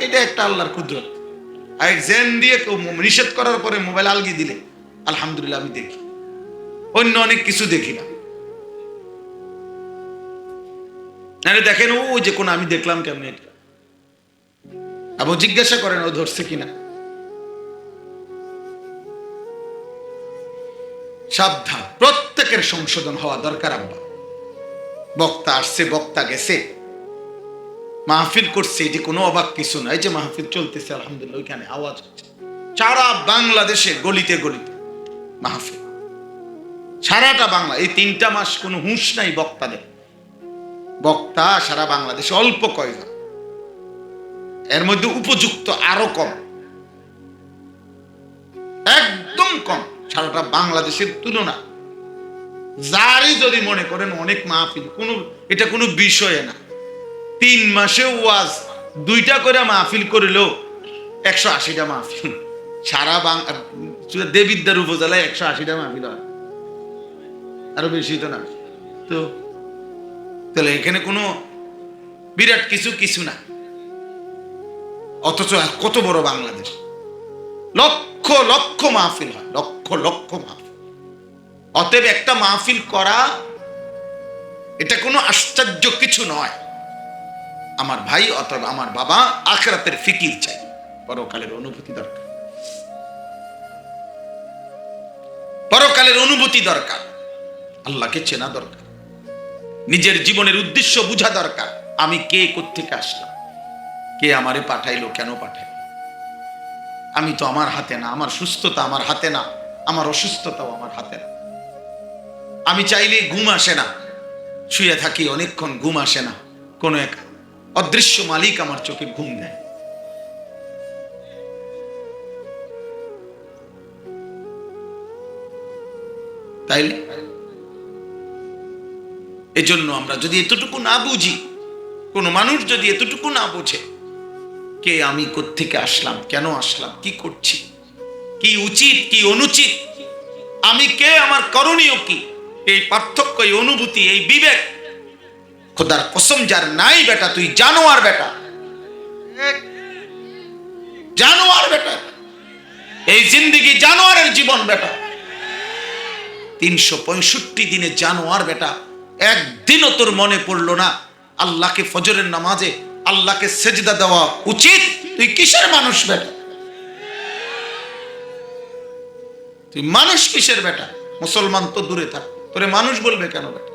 এটা একটা আল্লাহর কুদরত। আর জেন দিয়ে কেউ নিষেধ করার পরে মোবাইল আলগি দিলে আলহামদুলিল্লাহ আমি দেখি, অন্য অনেক কিছু দেখি না। দেখেন ও যে কোন আমি দেখলাম কেমন, এটা আবার জিজ্ঞাসা করেন ও ধরছে কিনা। সাবধান, প্রত্যেকের সংশোধন হওয়া দরকার আব্বা। বক্তা আসছে, বক্তা গেছে, মাহফিল করছে, এটি কোনো অবাক কিছু না। এই যে মাহফিল চলতেছে আলহামদুলিল্লাহ, ওইখানে আওয়াজ হচ্ছে সারা বাংলাদেশে, গলিতে গলিতে মাহফিল, সারাটা বাংলা। এই 3টা মাস কোনো হুঁশ নাই বক্তাদের, বক্তা সারা বাংলাদেশে অল্প কয়জন, এর মধ্যে উপযুক্ত আরো কম, একদম কম সারাটা বাংলাদেশের তুলনা। যারই যদি মনে করেন অনেক মাহফিল, এটা কোনো বিষয় না। 3 মাসে ওয়াজ 2টা করে মাহফিল করিলেও 180টা মাহফিল। সারা দেবিদ্যার উপজেলায় 180টা মাহফিল হয়, আরো বেশি তো না। তো তাহলে এখানে কোনো বিরাট কিছু না, অথচ কত বড় বাংলাদেশ, লক্ষ লক্ষ মাহফিল হয়, লক্ষ লক্ষ মাহফিল। অতএব একটা মাহফিল করা এটা কোনো আশ্চর্য কিছু নয়। আমার ভাই অথবা আমার বাবা, আখিরাতের ফিকির চাই, পরকালের অনুভূতি দরকার, পরকালের অনুভূতি দরকার, আল্লাহকে চেনা দরকার, নিজের জীবনের উদ্দেশ্য বুঝা দরকার। আমি কে, কোত্থেকে আসলাম, কে আমারে পাঠাইলো, কেন পাঠাইলো। আমি তো আমার হাতে না, আমার সুস্থতা আমার হাতে না, আমার অসুস্থতাও আমার হাতে না। আমি চাইলে ঘুম আসে না, শুয়ে থাকি অনেকক্ষণ, ঘুম আসে না, কোন এক অদৃশ্য মালিক আমার চোখে ঘুম দেয়। তাইলে এজন্য আমরা যদি এতটুকু না বুঝি, কোন মানুষ যদি এতটুকু না বোঝে, কে আমি, কোত্থেকে আসলাম, কেন আসলাম, কি করছি, কি উচিত কি অনুচিত, আমি কে, আমার করণীয় কি, এই পার্থক্য, এই অনুভূতি, এই বিবেক, খোদার কসম যার নাই বেটা, তুই জানোয়ার বেটা, জানোয়ার বেটা, এই জিন্দেগি জানোয়ারের জীবন বেটা। 365 দিনে জানোয়ার বেটা। একদিনও তোর মনে পড়লো না আল্লাহকে ফজরের নামাজে আল্লাহকে সেজদা দেওয়া উচিত? তুই কিসের মানুষ বেটা? তুই মানুষ কিসের বেটা? মুসলমান তো দূরে থাক, তোরে মানুষ বলবে কেন বেটা?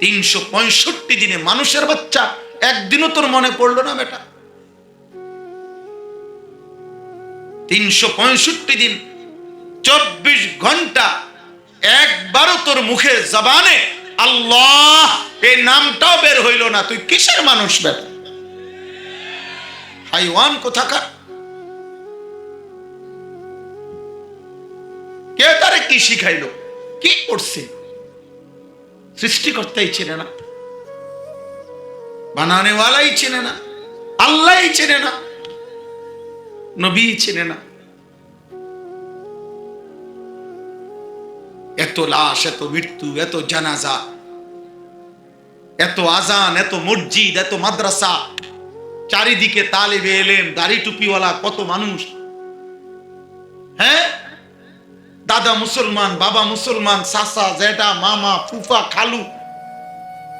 365 দিনে মানুষের বাচ্চা, একদিনও তোর মনে পড়লো না বেটা? 365 দিন 24 ঘন্টা একবারও তোর মুখে জবানে আল্লাহ এই নামটাও বের হইল না, তুই কিসের মানুষ বেটা? হাইওয়ান কোথাকার। কে তারে কি শিখাইলো, কি করছে? সৃষ্টিকর্তাই চেনে না, বানানেওয়ালাই চেনে না, আল্লাহই চেনে না, নবী চেনে না। এত লাশ, এত মৃত্যু, এত জানাজা, এত আজান, এত মসজিদ, এত মাদ্রাসা, চারিদিকে তালেবে এলেম, দাড়ি টুপিওয়ালা কত মানুষ। হ্যাঁ, দাদা মুসলমান, বাবা মুসলমান, চাচা, জেঠা, মামা, ফুফা, খালু,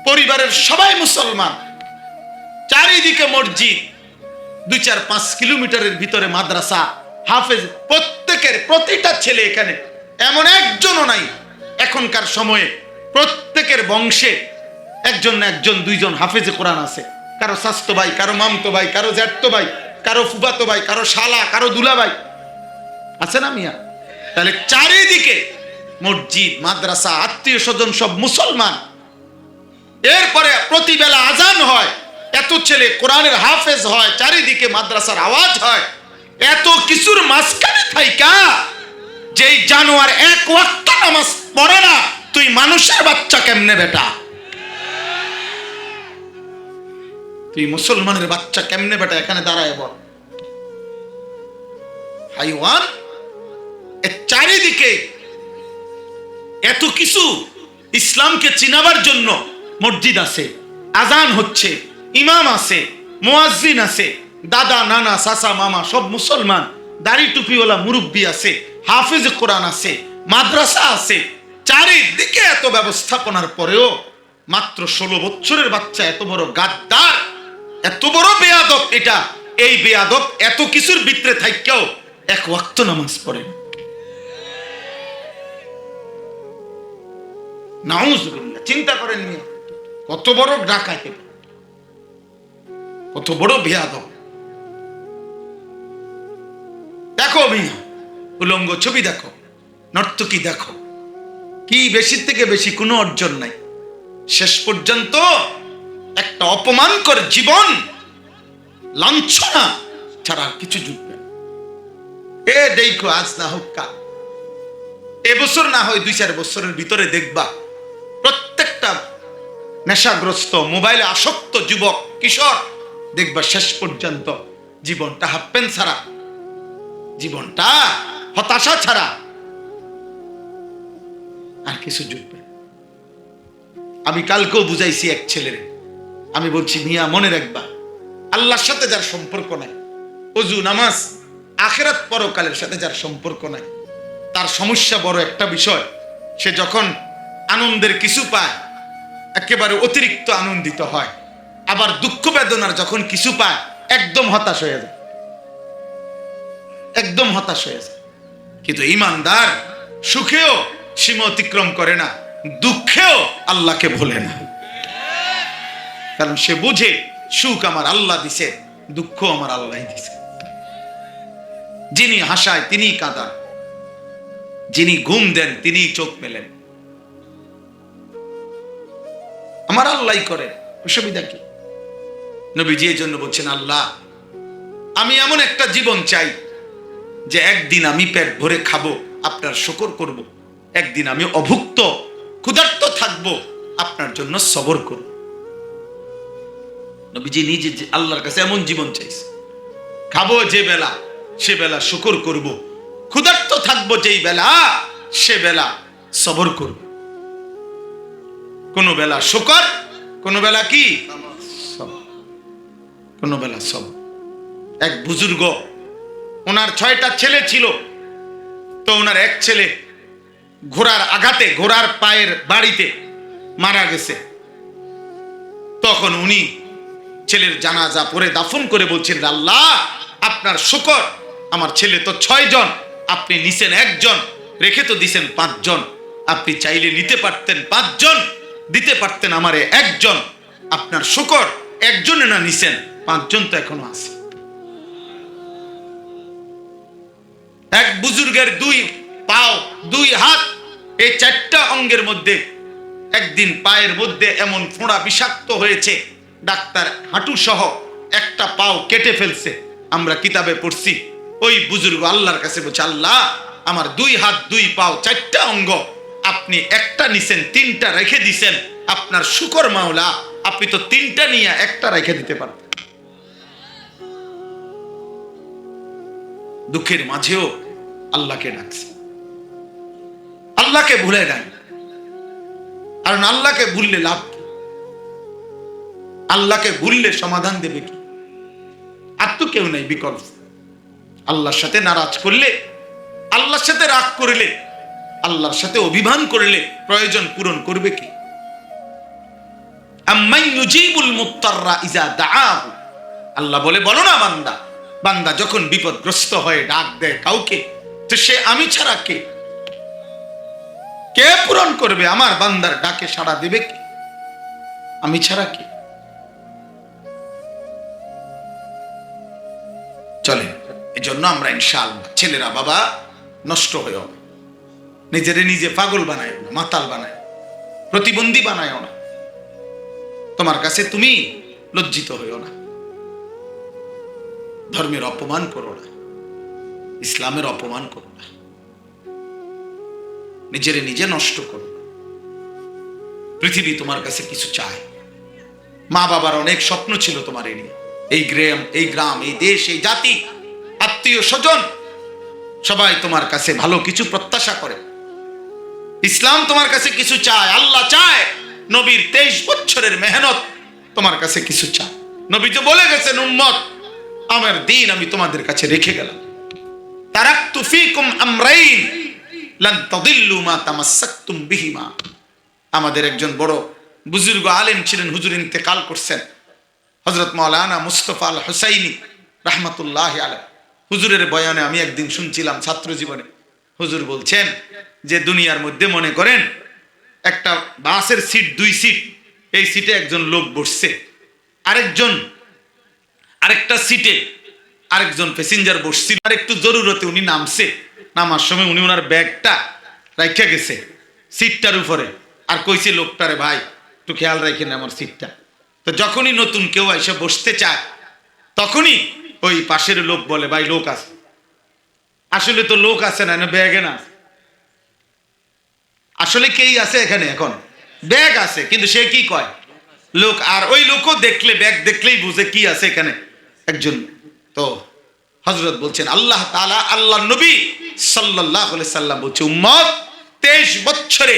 পরিবারের সবাই মুসলমান, চারিদিকে মসজিদ, 2-4-5 কিলোমিটারের ভিতরে মাদ্রাসা, হাফেজ, প্রত্যেকের প্রতিটা ছেলে এখানে, এমন একজনও নাই এখনকার সময়ে প্রত্যেকের বংশে একজন না একজন, 2জন হাফেজে কোরআন আছে। কারো শাস্তো ভাই, কারো মামতো ভাই, কারো জ্যাঠতো ভাই, কারো ফুফাতো ভাই, কারো শালা, কারো দুলা ভাই আছে না মিয়া? তাহলে চারিদিকে মসজিদ, মাদ্রাসা, আত্মীয় স্বজন সব মুসলমান। এরপরে প্রতিবেলা আজান হয়, এত ছেলে কোরআনের হাফেজ হয়, চারিদিকে মাদ্রাসার আওয়াজ হয়, এত কিছুর মাঝখানে থাইকা যেই জানোয়ার এক ওয়াক্ত নামাজ পড়ে না, তুই মানুষের বাচ্চা কেমনে বেটা? তুই মুসলমানের বাচ্চা কেমনে বেটা? এখানে দাঁড়ায় বল। হাইওয়ান, চারিদিকে এত কিছু, ইসলামকে চিনাবার জন্য মসজিদ আছে, আজান হচ্ছে, ইমাম আছে, মুয়াজ্জিন আছে, দাদা, নানা, চাচা, মামা সব মুসলমান, দাড়ি টুপিওয়ালা মুরব্বী আছে, হাফেজ কোরআন আছে, মাদ্রাসা আছে, চারিদিকে এত ব্যবস্থাপনার পরেও মাত্র 16 বছরের বাচ্চা এত বড় গাদ্দার, এত বড় বেয়াদব। এটা এই বেয়াদব এত কিছুর ভিতরে থাইকাও এক ওয়াক্ত নামাজ পড়ে। নাউজুবিল্লাহ, চিন্তা করেন মিয়া, কত বড় ডাকাত, কত বড় বেয়াদব। দেখো মিয়া, উলঙ্গ ছবি দেখো, নর্তকী দেখো, কি বেশির থেকে বেশি কোনো অর্জন নাই। শেষ পর্যন্ত একটা অপমানকর জীবন, লাঞ্ছনা ছাড়া আর কিছু জুটবে না। এ দেখো, আজ না হোক কাল, এবছর না হয় 2-4 বছরের ভিতরে দেখবা প্রত্যেকটা নেশাগ্রস্ত, মোবাইলে আসক্ত যুবক, কিশোর, দেখবা শেষ পর্যন্ত জীবনটা হাফ প্যান্ট ছাড়া, জীবনটা হতাশা ছাড়া আর কিছু জুটবে। আমি কালকেও বুঝাইছি এক ছেলের, আমি বলছি মিয়া মনে রাখবা, আল্লাহর সাথে যার সম্পর্ক নাই, ওযু নামাজ আখিরাত পরকালের সাথে যার সম্পর্ক নাই, তার সমস্যা বড় একটা বিষয়, সে যখন আনন্দের কিছু পায় একেবারে অতিরিক্ত আনন্দিত হয়, আবার দুঃখ বেদনার যখন কিছু পায় একদম হতাশ হয়ে যায়, একদম হতাশ হয়ে যায়। কিন্তু ঈমানদার সুখেও সীমা অতিক্রম করে না, দুঃখেও আল্লাহকে ভোলে না, কারণ সে বুঝে সুখ আমার আল্লাহ দিছে, দুঃখ আমার আল্লাহ দিছে। যিনি হাসায় তিনি কাঁদান, যিনি ঘুম দেন তিনি চোখ মেলেন, আমার আল্লাহই করে, অসুবিধা কি? নবীজি এই জন্য বলছেন, আল্লাহ আমি এমন একটা জীবন চাই যে একদিন আমি পেট ভরে খাবো, আপনার শুকর করব, একদিন আমি অভুক্ত ক্ষুধার্ত থাকবো, আপনার জন্য সবর করব। নবীজি নিজে আল্লাহর কাছে এমন জীবন চাইছে, খাবো যে বেলা সে বেলা শুকর করব, ক্ষুধার্ত থাকবো যেই বেলা সে বেলা সবর করব। কোন বেলা শুকর, কোন বেলা কি, কোন বেলা সবর। এক বুজুর্গ, ওনার 6টা ছেলে ছিল, তো ওনার এক ছেলে ঘোড়ার আঘাতে, ঘোড়ার পায়ের বাড়িতে মারা গেছে। তখন উনি ছেলের জানাজা পড়ে দাফন করে বলছেন, আল্লাহ আপনার শুকর, আমার ছেলে তো 6 জন, আপনি নিছেন 1 জন, রেখে তো দিছেন 5 জন, আপনি চাইলে নিতে পারতেন 5 জন, দিতে পারতেন আমারে 1 জন, আপনার শুকর 1 জনে না নিছেন, 5 জন তো এখনো আছে। এক বুজুর্গের 2 পাও 2 হাত, এই 4টা অঙ্গের মধ্যে একদিন পায়ের মধ্যে এমন ফোঁড়া বিষাক্ত হয়েছে, ডাক্তার হাঁটু সহ একটা পাও কেটে ফেলছে। আমরা কিতাবে পড়ছি, ওই বুজুর্গ আল্লাহর কাছে বলছে, আল্লাহ আমার 2 হাত 2 পাও 4টা অঙ্গ, আপনি একটা নিছেন, 3টা রেখে দিছেন, আপনার শুকর মাওলা, আপনি তো 3টা নিয়ে একটা রেখে দিতে পারতেন। দুঃখের মাঝেও আল্লাহকে ডাকছে, আল্লাহকে ভুলে নাই। কারণ আল্লাহকে ভুললে লাভ কি? আল্লাহকে ভুললে সমাধান দেবে কি? আর তো কেউ নাই বিকল্প। আল্লাহর সাথে নারাজ করলে, আল্লাহর সাথে রাগ করলে, আল্লাহর সাথে অভিমান করলে প্রয়োজন পূরণ করবে কি? আম্মান ইউজিবুল মুত্তাররা ইজা দাআহু, আল্লাহ বলে, বলো না বান্দা, বান্দা যখন বিপদগ্রস্ত হয়ে ডাক দেয় কাউকে, তো সে আমি ছাড়া কে? কে পূরণ করবে? আমার বান্দার ডাকে সাড়া দেবে কে? আমি ছাড়া কে? চলে এই জন্য আমরা ইনশাআল্লাহ, ছেলেরা বাবা নষ্ট হয়েও না, নিজেরে নিজে পাগল বানায় না, মাতাল বানায়, প্রতিবন্ধী বানায় না। তোমার কাছে তুমি লজ্জিত হইও না, ধর্মের অপমান করো না, ইসলামের অপমান করো না, নিজেরে নিজে নষ্ট করো না। পৃথিবী তোমার কাছে কিছু চায়। মা বাবার অনেক স্বপ্ন ছিল তোমার এই নিয়ে, এই গ্রাম, এই দেশ, এই জাতি, আত্মীয় স্বজন সবাই তোমার কাছে ভালো কিছু প্রত্যাশা করে। ইসলাম তোমার কাছে কিছু চায়, আল্লাহ চায়। নবীর 23 বছরের মেহনত তোমার কাছে কিছু চায়। নবী তো বলে গেছেন, উম্মত আমার দিন আমি তোমাদের কাছে রেখে গেলাম, তারাকতু ফীকুম আমরাইন লান তাদিল্লু মা তামাসসাকতুম বিহিমা। আমাদের একজন বড় বুজুর্গ আলেম ছিলেন, হুজুর ইন্তেকাল করছেন, হযরত মাওলানা মুস্তাফা আল হুসাইনি রাহমাতুল্লাহি আলাইহি। হুজুরের বয়ানে আমি একদিন শুনছিলাম ছাত্র জীবনে, হুজুর বলছেন যে দুনিয়ার মধ্যে মনে করেন একটা বাসের সিট, 2 সিট, এই সিটে একজন লোক বসছে, আরেকটা সিটে আরেকজন প্যাসেঞ্জার বসছিল। আর একটু জরুরতে উনি নামছে, নামার সময় উনি ওনার ব্যাগটা রাখা গেছে সিটটার উপরে, আর কইছে লোকটারে, ভাই একটু খেয়াল রাখেন আমার সিটটা। তো যখনই নতুন কেউ এসে বসতে চায়, তখনই ওই পাশের লোক বলে, ভাই লোক আছে। আসলে তো লোক আছে না, ব্যাগে না, আসলে কেই আছে এখানে, এখন ব্যাগ আছে, কিন্তু সে কি কয় লোক। আর ওই লোকও দেখলে, ব্যাগ দেখলেই বুঝে কি আছে এখানে, একজন। তো হযরত বলছেন, আল্লাহ তাআলা, আল্লাহর নবী সাল্লাল্লাহু আলাইহি সাল্লাম বলছে, উম্মত 23 বছরে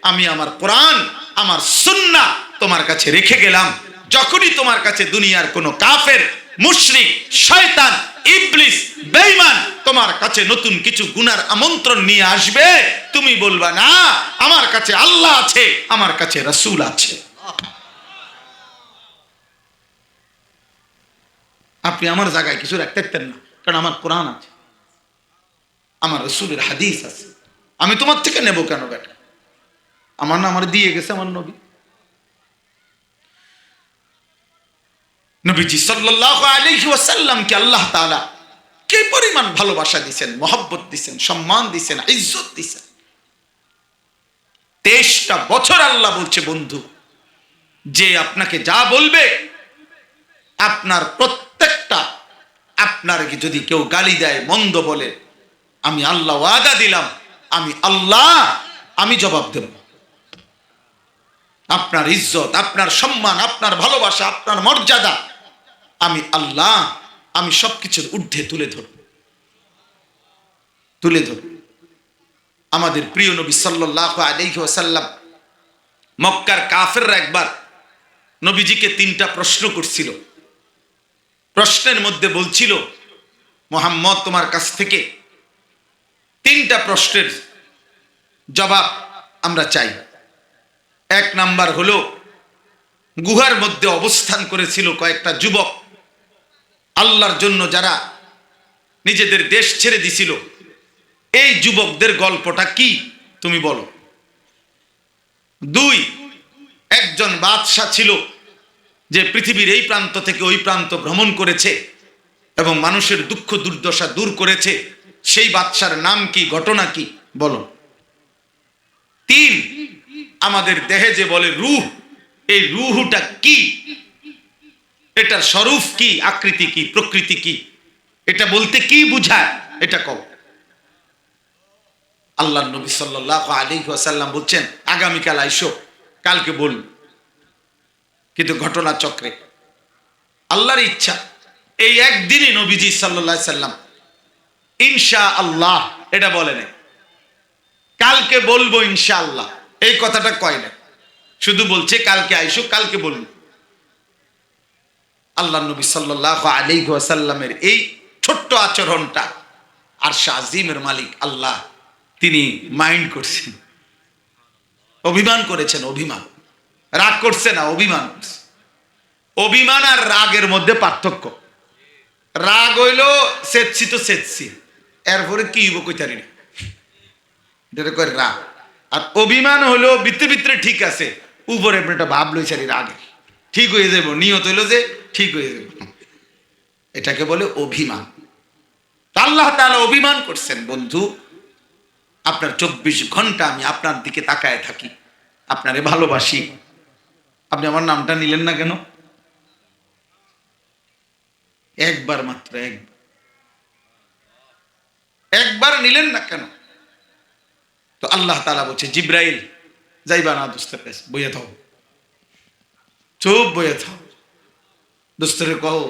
আমি আমার কোরআন, আমার সুন্নাহ তোমার কাছে রেখে গেলাম। যখনই তোমার কাছে দুনিয়ার কোনো কাফের, মুশরিক, শয়তান, ইবলিস, বেঈমান তোমার কাছে নতুন কিছু গুনার আমন্ত্রণ নিয়ে আসবে, তুমি বলবা না আমার কাছে আল্লাহ আছে, আমার কাছে রাসূল আছে। আপনি আমার জায়গায় কিছু রাখতে পারতেন না, কারণ আমার কোরআন আছে, আমার রাসূলের হাদিস আছে। আমি তোমার থেকে নেব কেন বেটা? আমার না আমার দিয়ে গেছে আমার নবী। নবীজি সাল্লাল্লাহু আলাইহি ওয়াসাল্লামকে আল্লাহ তাআলা কি পরিমাণ ভালোবাসা দিয়েছেন, মহব্বত দিয়েছেন, সম্মান দিয়েছেন, ইজ্জত দিয়েছেন। 23টা বছর আল্লাহ বলছে, বন্ধু যে আপনাকে যা বলবে, আপনার প্রত্যেকটা, আপনার যদি কেউ গালি দেয়, মন্দ বলে, আমি আল্লাহ ওয়াদা দিলাম, আমি আল্লাহ, আমি জবাব দেব। আপনার ইজ্জত, আপনার সম্মান, আপনার ভালোবাসা, আপনার মর্যাদা আমি আল্লাহ, আমি সবকিছুর ঊর্ধ্বে তুলে ধরব। আমাদের প্রিয় নবী সাল্লাল্লাহু আলাইহি ওয়াসাল্লাম, মক্কার কাফেররা একবার নবীজিকে 3টা প্রশ্ন করছিল। প্রশ্নের মধ্যে বলছিল, মুহাম্মদ তোমার কাছ থেকে 3টা প্রশ্নের জবাব আমরা চাই। 1 নাম্বার হলো, গুহার মধ্যে অবস্থান করেছিল কয়েকটা যুবক, আল্লাহর জন্য যারা নিজেদের দেশ ছেড়ে দিছিল, এই যুবকদের গল্পটা কি তুমি বলো। 2, একজন বাদশা ছিল যে পৃথিবীর এই প্রান্ত থেকে ওই প্রান্ত ভ্রমণ করেছে এবং মানুষের দুঃখ দুর্দশা দূর করেছে, সেই বাদশার নাম কি, ঘটনা কি বলো। 3, আমাদের দেহে যে বলে রূহ, এই রূহটা কি, এটার স্বরূপ কি, আকৃতি কি, প্রকৃতি কি, এটা বলতে কি বুঝায়, এটা কও। আল্লাহ নবী সাল্লাল্লাহু আলাইহি ওয়াসাল্লাম বলছেন আগামীকাল আইসো, কালকে বল। কিন্তু ঘটনা চক্রে আল্লাহর ইচ্ছা এই একদিনই নবীজি সাল্লাল্লাহু আলাইহি সাল্লাম ইনশাআল্লাহ এটা বলে নাই, কালকে বলবো ইনশাআল্লাহ এই কথাটা কয় না, শুধু বলছে কালকে আইসো, কালকে বলবো। আল্লাহ নবী সাল্লাল্লাহু আলাইহি ওয়াসাল্লামের এই ছোট্ট আচরণটা আরশ আজিমের মালিক আল্লাহ তিনি মাইন্ড করছেন, অভিমান করেছেন। অভিমান, রাগ করছে না, অভিমান করছে। অভিমান আর রাগের মধ্যে পার্থক্য। রাগ হইল সেচ্ছি তো সেচ্ছি, এরপরে কি হইব কইতারি না, এটা কয় রাগ। আর অভিমান হলো ভিতরে ভিতরে ঠিক আছে, উপরে একটা ভাব লইছারি রাগে ঠিক হয়ে যাব, নিয়ত হইলো যে ঠিক হয়ে যাব, এটাকে বলে অভিমান। আল্লাহ তাআলা অভিমান করছেন, বন্ধু আপনার 24 ঘন্টা আমি আপনার দিকে তাকায় থাকি, আপনারে ভালোবাসি, আপনি আমার নামটা নিলেন না কেন? একবার মাত্র, একবার নিলেন না কেন? তো আল্লাহ তাআলা বলছে জিব্রাইল যাইবা না দোস্তের কাছে, বইয়া থাও, চুপ বইয়া থাও। দোস্তরে কও,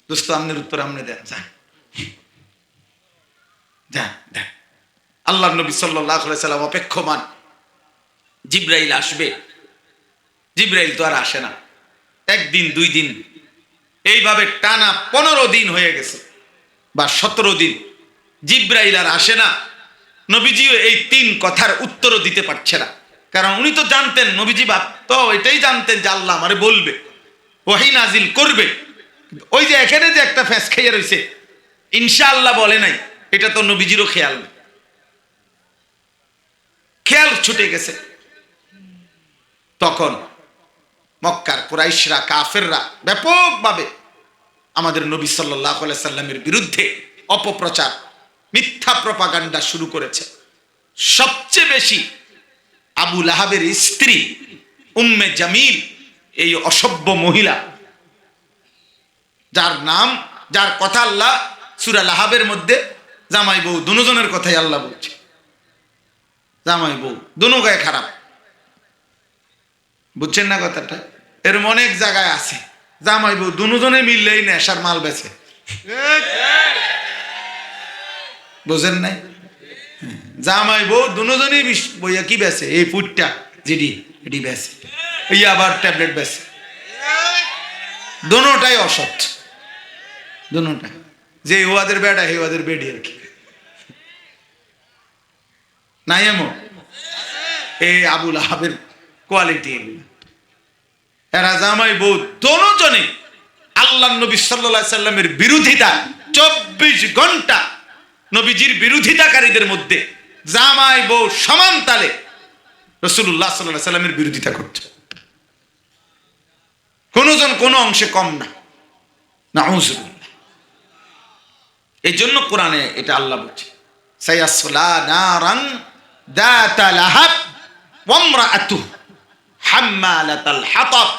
দোস্ত আমনের উত্তর আমনে দেন, যান যান দেন। আল্লাহ নবী সাল্লাল্লাহু আলাইহি সাল্লাম অপেক্ষমান, জিব্রাইল আসবে। জিব্রাইল তো আর আসে না, একদিন 2 দিন এইভাবে টানা 15 দিন হয়ে গেছে বা 17 দিন জিব্রাইল আর আসে না। নবীজিও এই 3 কথার উত্তরও দিতে পারছে না, কারণ উনি তো জানতেন, নবীজি তো এটাই জানতেন যে আল্লাহ আমারে বলবে, ওহী নাজিল করবে। ওই যে এখানে যে একটা ফ্যাস খাইয়া রয়েছে ইনশাআল্লাহ বলে নাই, এটা তো নবীজিরও খেয়াল নেই, খেয়াল ছুটে গেছে। তখন মক্কার কুরাইশরা, কাফেররা ব্যাপকভাবে আমাদের নবী সাল্লাল্লাহু আলাইহি সাল্লামের বিরুদ্ধে অপপ্রচার, মিথ্যা প্রপাগান্ডা শুরু করেছে। সবচেয়ে বেশি আবু লাহাবের স্ত্রী উম্মে জামিল, এই অসভ্য মহিলা, যার নাম, যার কথা আল্লাহ সূরা লাহাবের মধ্যে জামাই বউ দুজনের কথাই আল্লাহ বলছে, জামাই বউ দুনো গায়ে খারাপ, বুঝছেন না কথাটা? এরম অনেক জায়গায় আছে জামাই বউ দুজনে মিললেই নেশার মাল বেচে, বুঝেন নাই? জামাই বউ দুজনেই বইয়া কি বেচে, এই ফুটটা জিডি এটি বেচে, এই আবার ট্যাবলেট বেচে, দুটাই অসৎ, দুটাই। যে ওয়াদের বেড়া হে ওয়াদের বেডি আর কি নাই, এমন এই আবুল আহাবের কোয়ালিটি। এরা জামাই বউ দুজনে আল্লাহ নবী সাল্লাল্লাহু আলাইহি সাল্লামের বিরোধিতা, 24 ঘন্টা নবীজির বিরোধিতাকারীদের মধ্যে জামাই বউ সমান তালে রাসূলুল্লাহ সাল্লাল্লাহু আলাইহি সাল্লামের বিরোধিতা করছে, কোনজন কোন অংশে কম না, নাউযুবিল্লাহ। এই জন্য কোরআনে এটা আল্লাহ বলছে সায়াসলা নারান যাতা লাহাব ওয়া ইমরাআতুহু হাম্মালাতাল হাতাব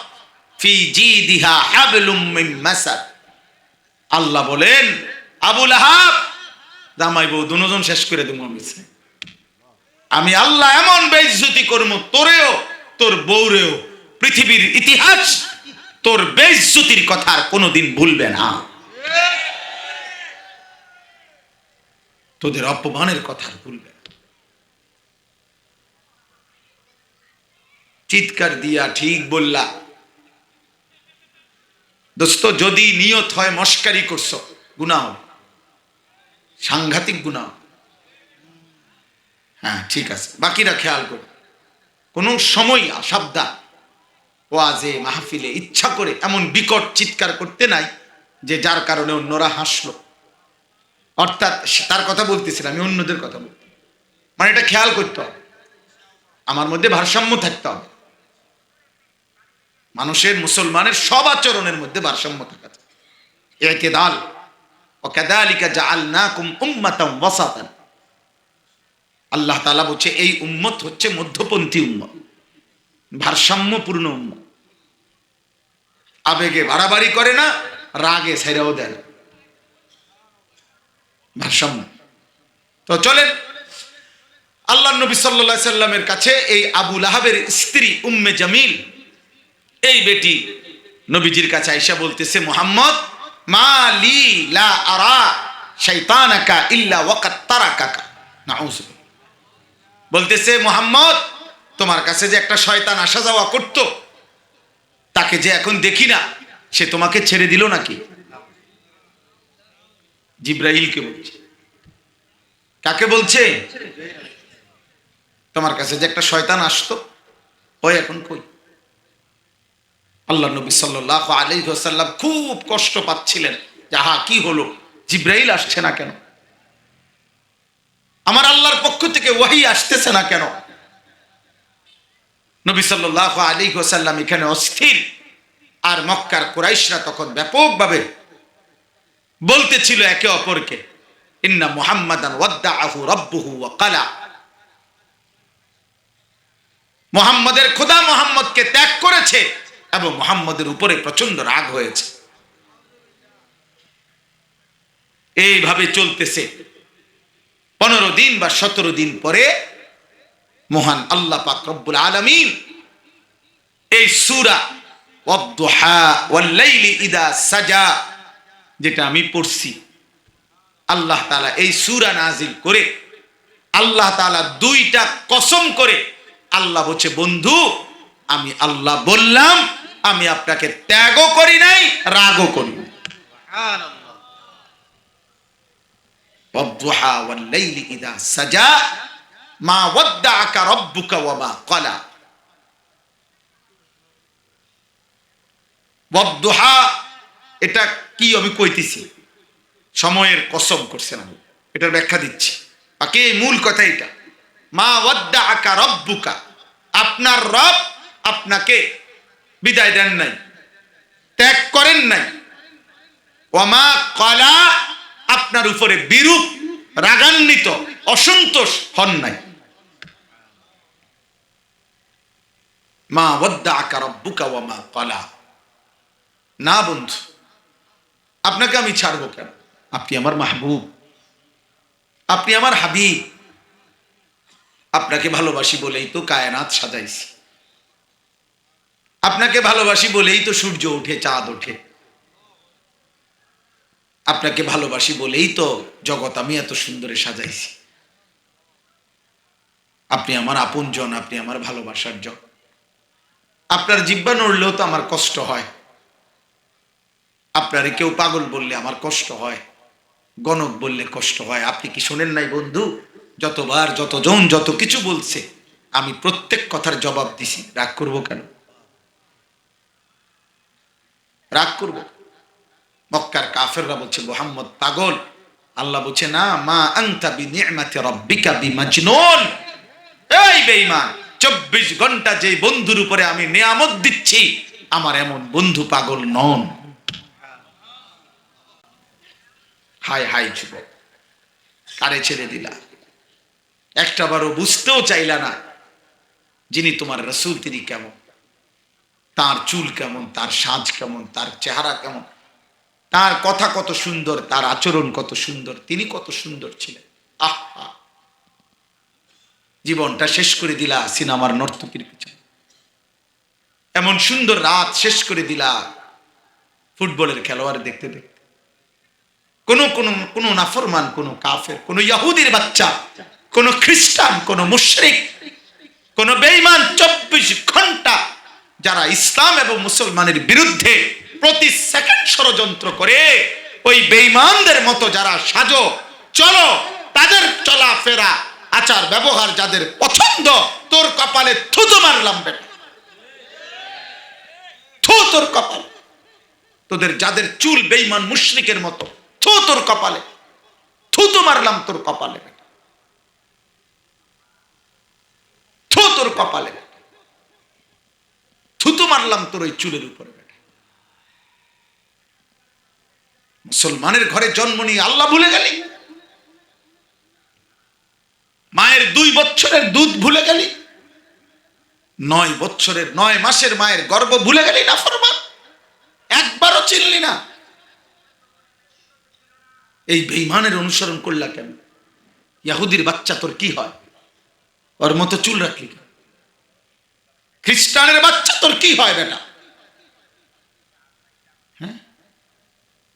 ফি জিদিহা হাবলুম মিন মাসাদ। আল্লাহ বলেন আবু লাহাব জামাই বউ দুজন শেষ করে দেব আমি আল্লাহ, এমন বেইজ্জতি করব তোরেও তোর বউরেও, পৃথিবীর ইতিহাস তোর বেইজ্জতির কথা আর কোনোদিন ভুলবে না, তোদের অপমানের কথা ভুলবে না। চিৎকার দিয়া ঠিক বললা দোস্ত, যদি নিয়ত হয় মস্কারি করছো গুনাহ, সাংঘাতিক গুনাহ। হ্যাঁ ঠিক আছে, বাকিরা খেয়াল করো, কোন সময় সাবধান, ওয়াজে মাহফিলে ইচ্ছা করে এমন বিকট চিৎকার করতে নাই যে যার কারণে অন্যরা হাসলো, অর্থাৎ তার কথা বলতেছিলাম, আমি অন্যদের কথা বলতে, মানে এটা খেয়াল করতে হবে, আমার মধ্যে ভারসাম্য থাকতে হবে, মানুষের, মুসলমানের সব আচরণের মধ্যে ভারসাম্য থাকা চাই, ইতিদাল। ওয়া কাযালিকা জাআলনাকুম উম্মাতান ওয়াসাতান, আল্লাহ তাআলা বলছে এই উম্মত হচ্ছে মধ্যপন্থী উম্মত, ভারসাম্যপূর্ণ উম্মত। আবেগে বাড়াবাড়ি করে না, রাগে ছেড়েও দেন, ভারসাম্য। তো চলেন আল্লাহ নবী সাল্লাল্লাহু আলাইহি সাল্লামের কাছে এই আবু লাহাবের স্ত্রী উম্মে জামিল, এই বেটি নবীজির কাছে আয়েশা বলতেছে, মুহাম্মদ মা লি লা আরা শাইতানাকা ইল্লা ওয়াকাত তারাকাকা। নাউযুবিল্লাহ। বলতেছে, মুহাম্মদ তোমার কাছে যে একটা শয়তান আসা যাওয়া করত, তাকে যে এখন দেখি না, সে তোমাকে ছেড়ে দিল নাকি? জিব্রাইলকে বলছে। কাকে বলছে? তোমার কাছে যে একটা শয়তান আসতো, ওই এখন কই? আল্লাহ নবী সাল্লাল্লাহু আলাইহি ওয়াসাল্লাম খুব কষ্ট পাচ্ছিলেন, যাহা কি হলো, জিব্রাইল আসছে না কেন, আমার আল্লাহর পক্ষ থেকে ওহী আসতেছে না কেন? নবী সাল্লাল্লাহু আলাইহি ওয়াসাল্লাম এখানে অস্থির, আর মক্কার কুরাইশরা তখন ব্যাপকভাবে বলতেছিল একে অপরকে, ইন্না মুহাম্মাদান ওয়াদ্দাআহু রাব্বুহু ওয়া ক্বালা, মুহাম্মাদের খোদা মুহাম্মদকে ত্যাগ করেছে এবং মুহাম্মদের উপরে প্রচন্ড রাগ হয়েছে। এইভাবে চলতেছে। 15 দিন বা 17 দিন পরে মহান আল্লাহ পাক রব্বুল আলামিন এই সূরা ওয়াদ-দুহা ওয়াল-লাইলি ইযা সাজা, যেটা আমি পড়ছি, আল্লাহ তাআলা এই সূরা নাজিল করে আল্লাহ তাআলা দুইটা কসম করে আল্লাহ বলছে, বন্ধু আমি আল্লাহ বললাম, আমি আপনাকে ত্যাগও করি নাই, রাগও করি নাই। সুবহানাল্লাহ। ওয়াদ-দুহা ওয়াল-লাইলি ইযা সাজা মা ওয়াদ্দাআকা রাব্বুকা ওয়া মা ক্বালা। ওয়াদ-দুহা এটা কি আমি কইতেছি, সময়ের কসম করছেন আমি, এটার ব্যাখ্যা দিচ্ছি। বাকি মূল কথা এটা, মা ওয়াদ্দাআকা রাব্বুকা, আপনার রব আপনাকে বিদায় দেন নাই, ত্যাগ করেন নাই, ওয়া মা ক্বালা, আপনার উপরে বিরূপ রাগান্বিত অসন্তোষ হন নাই। মা ওয়াদ্দাআকা রাব্বুকা ওয়া মা ক্বালা। না বন্ধু, আপনাকে আমি ছাড়বো কেন? আপনি আমার মাহবুব, আপনি আমার হাবিব, আপনাকে ভালোবাসি বলেই তো কায়নাত সাজাইছি, আপনাকে ভালোবাসি বলেই তো সূর্য ওঠে, চাঁদ ওঠে, আপনাকে ভালোবাসি বলেই তো জগৎ আমি এত সুন্দরে সাজাইছি। আপনি আমার আপনজন, আপনি আমার ভালোবাসার জন। আপনার জিহ্বা নড়লেও তো আমার কষ্ট হয়, আপনারে কেউ পাগল বললে আমার কষ্ট হয়, গণক বললে কষ্ট হয়। আপনি কি শোনেন নাই বন্ধু, যতবার যতজন যত কিছু বলছে, আমি প্রত্যেক কথার জবাব দিছি। রাগ করব কেন? রাগ করব? মক্কার কাফেররা বলছে মুহাম্মদ পাগল, আল্লাহ বলছে না, মা আনতা বিনি'মাতি রাব্বিকা বিমাজনুন। এই বেঈমান, 24 ঘন্টা যে বন্ধুর উপরে আমি নিয়ামত দিচ্ছি, আমার এমন বন্ধু পাগল নন। হায় হায় যুবক, কারে ছেড়ে দিলা? একটাবারও বুঝতেও চাইলা না যিনি তোমার রাসূল তিনি কেমন, তার চুল কেমন, তার সাজ কেমন, তার চেহারা কেমন, তার কথা কত সুন্দর, তার আচরণ কত সুন্দর, তিনি কত সুন্দর ছিলেন। আহা, জীবনটা শেষ করে দিলা সিনেমার নর্তকীর পিছনে, এমন সুন্দর রাত শেষ করে দিলা ফুটবলের খেলোয়াড় দেখতে দেখতে। কোন নাফরমান, কোন কাফের, কোন ইহুদির বাচ্চা, কোন খ্রিস্টান, কোন মুশরিক, কোন বেঈমান 24 ঘন্টা যারা ইসলাম এবং মুসলমানের বিরুদ্ধে প্রতি সেকেন্ড ষড়যন্ত্র করে, ওই বেঈমানদের মতো যারা সাজো চলো, তাদের চলাফেরা আচার ব্যবহার যাদের পছন্দ, তোর কপালে থুতু মারলাম বেটা, থু তোর কপাল। তোদের যাদের চুল বেঈমান মুশরিকের মতো, থু তোর কপালে, থুতু মারলাম তোর কপালে, থু তোর কপালে, থুতু মারলাম তোর ওই চুলের উপরে। মুসলমানের ঘরে জন্ম নিয়ে আল্লাহ ভুলে গেলি? মায়ের 2 বছরের দুধ ভুলে গেলি, 9 বছরের 9 মাসের মায়ের গর্ভ ভুলে গেলি না ফরমান, একবারও চিনলি না। এই বেঈমানের অনুসরণ করলা কেন? ইহুদির বাচ্চা তোর কি হয়? ওর মতো চুল রাখলি কেন? খ্রিস্টানের বাচ্চা তোর কি হয় বেটা? হ্যাঁ,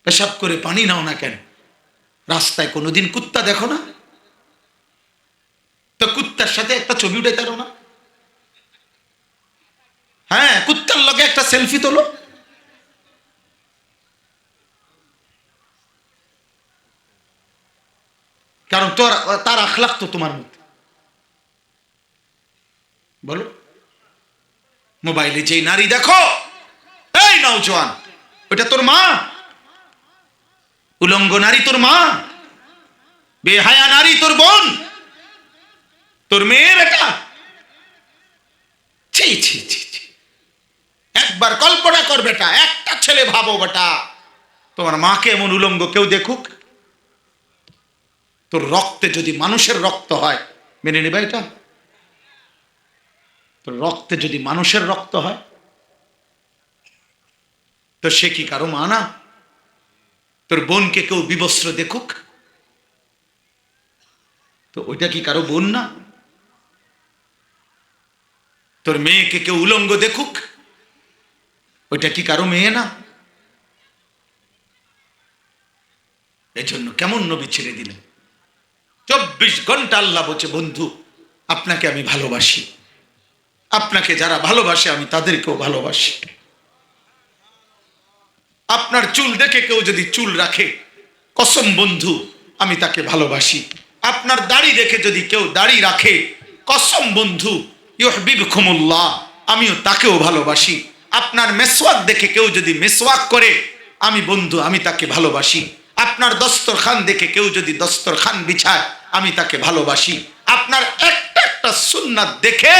পেশাব করে পানি নাও না কেন? রাস্তায় কোনোদিন কুত্তা দেখো না? তো কুত্তার সাথে একটা ছবি উঠে তারো না? হ্যাঁ, কুত্তার লগে একটা সেলফি তোলো। কারণ তার আখলাক তো তোমার মধ্যে। বলো, মোবাইলে যেই নারী দেখো, এই নওজোয়ান, ওটা তোর মা? উলঙ্গ নারী তোর মা? বেহায়া নারী তোর বোন, তোর মেয়ে বেটা? ছি ছি ছি ছি। একবার কল্পনা কর বেটা, একটা ছেলে ভাবো বেটা, তোমার মাকে এমন উলঙ্গ কেউ দেখুক? তোর রক্তে যদি মানুষের রক্ত হয়, মেনে নেবে এটা? তোর রক্তে যদি মানুষের রক্ত হয়, তো সে কি কারো মা না? তোর বোনকে কেউ বিবস্ত্র দেখুক, তো ওইটা কি কারো বোন না? তোর মেয়েকে কেউ উলঙ্গ দেখুক, ওইটা কি কারো মেয়ে না? এজন্য কেমন নবী ছেড়ে দিলেন? 24 ঘন্টা আল্লাহ বলছে, বন্ধু আপনাকে আমি ভালোবাসি, আপনাকে যারা ভালোবাসে আমি তাদেরকেও ভালোবাসি। আপনার চুল দেখে কেউ যদি চুল রাখে, কসম বন্ধু আমি তাকে ভালোবাসি। আপনার দাড়ি দেখে যদি কেউ দাড়ি রাখে, কসম বন্ধু ইউহিব্বুকুমুল্লাহ, আমিও তাকেও ভালোবাসি। আপনার মেসওয়াক দেখে কেউ যদি মেসওয়াক করে, আমি বন্ধু আমি তাকে ভালোবাসি। আপনার দস্তরখান দেখে কেউ যদি দস্তরখান বিছায়, আমি তাকে ভালোবাসি। আপনার একটা একটা সুন্নাত দেখে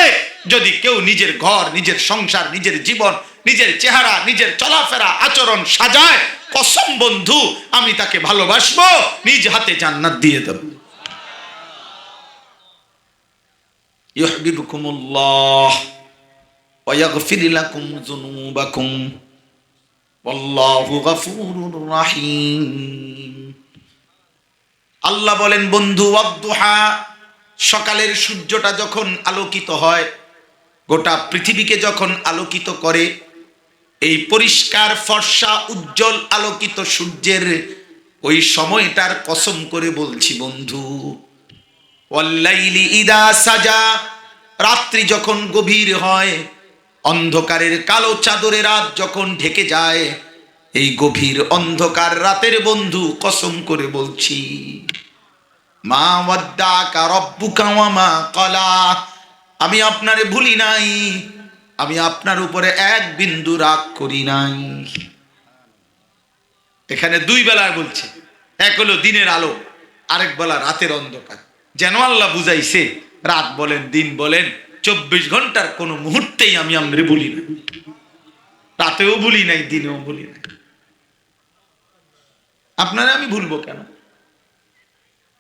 যদি কেউ নিজের ঘর, নিজের সংসার, নিজের জীবন, নিজের চেহারা, নিজের চলাফেরা, আচরণ সাজায়, কসম বন্ধু আমি তাকে ভালোবাসবো, নিজ হাতে জান্নাত দিয়ে দেব। ইউহিব্বুকুমুল্লাহ ওয়া ইয়াগফির লাকুম যুনুবাকুম ওয়াল্লাহু গফুরুর রহিম। আল্লাহ বলেন, বন্ধু ওয়াদ্দুহা, সকালের সূর্যটা যখন আলোকিত হয়, গোটা পৃথিবীকে যখন আলোকিত করে, এই পরিষ্কার ফর্সা উজ্জ্বল আলোকিত সূর্যের ওই সময়টার কসম করে বলছি বন্ধু। ওয়াল্লাইলি ইদা সাজা, রাত্রি যখন গভীর হয়, অন্ধকারের কালো চাদরে রাত যখন ঢেকে যায়, এই গভীর অন্ধকার রাতের বন্ধু কসম করে বলছি, মা ওয়াদ্দাকা রাব্বুকা ওয়া মা ক্বালা, আমি আপনারে ভুলি নাই, আমি আপনার উপরে এক বিন্দু রাগ করি নাই। এখানে 2 বেলায় বলছে, এক হলো দিনের আলো, আরেক বেলা রাতের অন্ধকার। যেন আল্লাহ বুঝাইছে, রাত বলেন দিন বলেন 24 ঘন্টার কোন মুহূর্তেই আমি আমরে ভুলি না, রাতেও ভুলি নাই, দিনেও ভুলি নাই। আপনারা আমি ভুলবো কেন?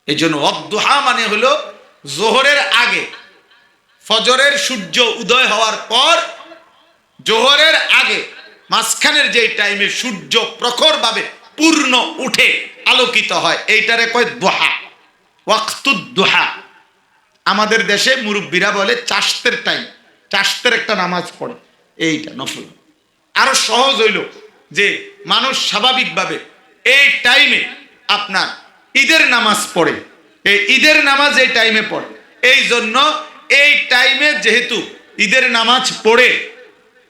এই জন্য ওয়াদ্দুহা মানে হলো জোহরের আগে, ফজরের সূর্য উদয় হওয়ার পর, জোহরের আগে মাঝখানের যে টাইমে সূর্য প্রখর ভাবে পূর্ণ উঠে আলোকিত হয়, এইটারে কয় দুহা, ওয়াক্তুদ দুহা। আমাদের দেশে মুরব্বীরা বলে চাশতের টাইম, চাশতের একটা নামাজ পড়ে, এইটা নফল। আরো সহজ হইল যে মানুষ স্বাভাবিকভাবে এই টাইমে আপনার ঈদের নামাজ পড়ে, এই ঈদের নামাজ এই টাইমে পড়ে, এই জন্য এই টাইমে যেহেতু ঈদের নামাজ পড়ে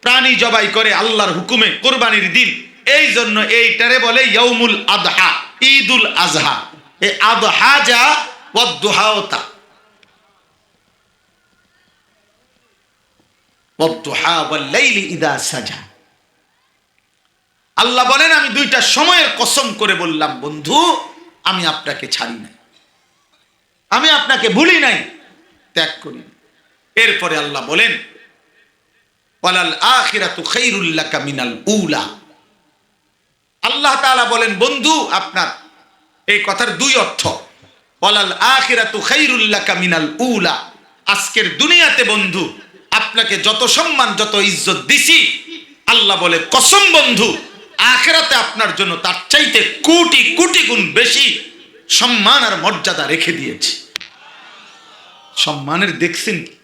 প্রাণী জবাই করে আল্লাহর হুকুমে কোরবানির দিন, এই জন্য এইটারে বলে ইয়াউমুল আদহা, ঈদুল আজহা। এই আদহা যা ওয়াদ্দুহাও তা, ওয়াদ্দুহা ওয়াল লাইলি ইদা সাজা। আল্লাহ বলেন, আমি 2টা সময়ের কসম করে বললাম বন্ধু, আমি আপনাকে ছাড়ি নাই, আমি আপনাকে ভুলি নাই, ত্যাগ করি। এরপরে আল্লাহ বলেন, ওয়ালাল আখিরাতু খায়রুল লাকা মিনাল উলা। আল্লাহ তাআলা বলেন, বন্ধু আপনার এই কথার 2 অর্থ। ওয়ালাল আখিরাতু খায়রুল লাকা মিনাল উলা। আজকের দুনিয়াতে বন্ধু আপনাকে যত সম্মান যত ইজ্জত দিছি, আল্লাহ বলে কসম বন্ধু, আখিরাতে আপনার জন্য তার চাইতে কোটি কোটি গুণ বেশি সম্মান আর মর্যাদা রেখে দিয়েছি। সম্মানের দেখছেন কি?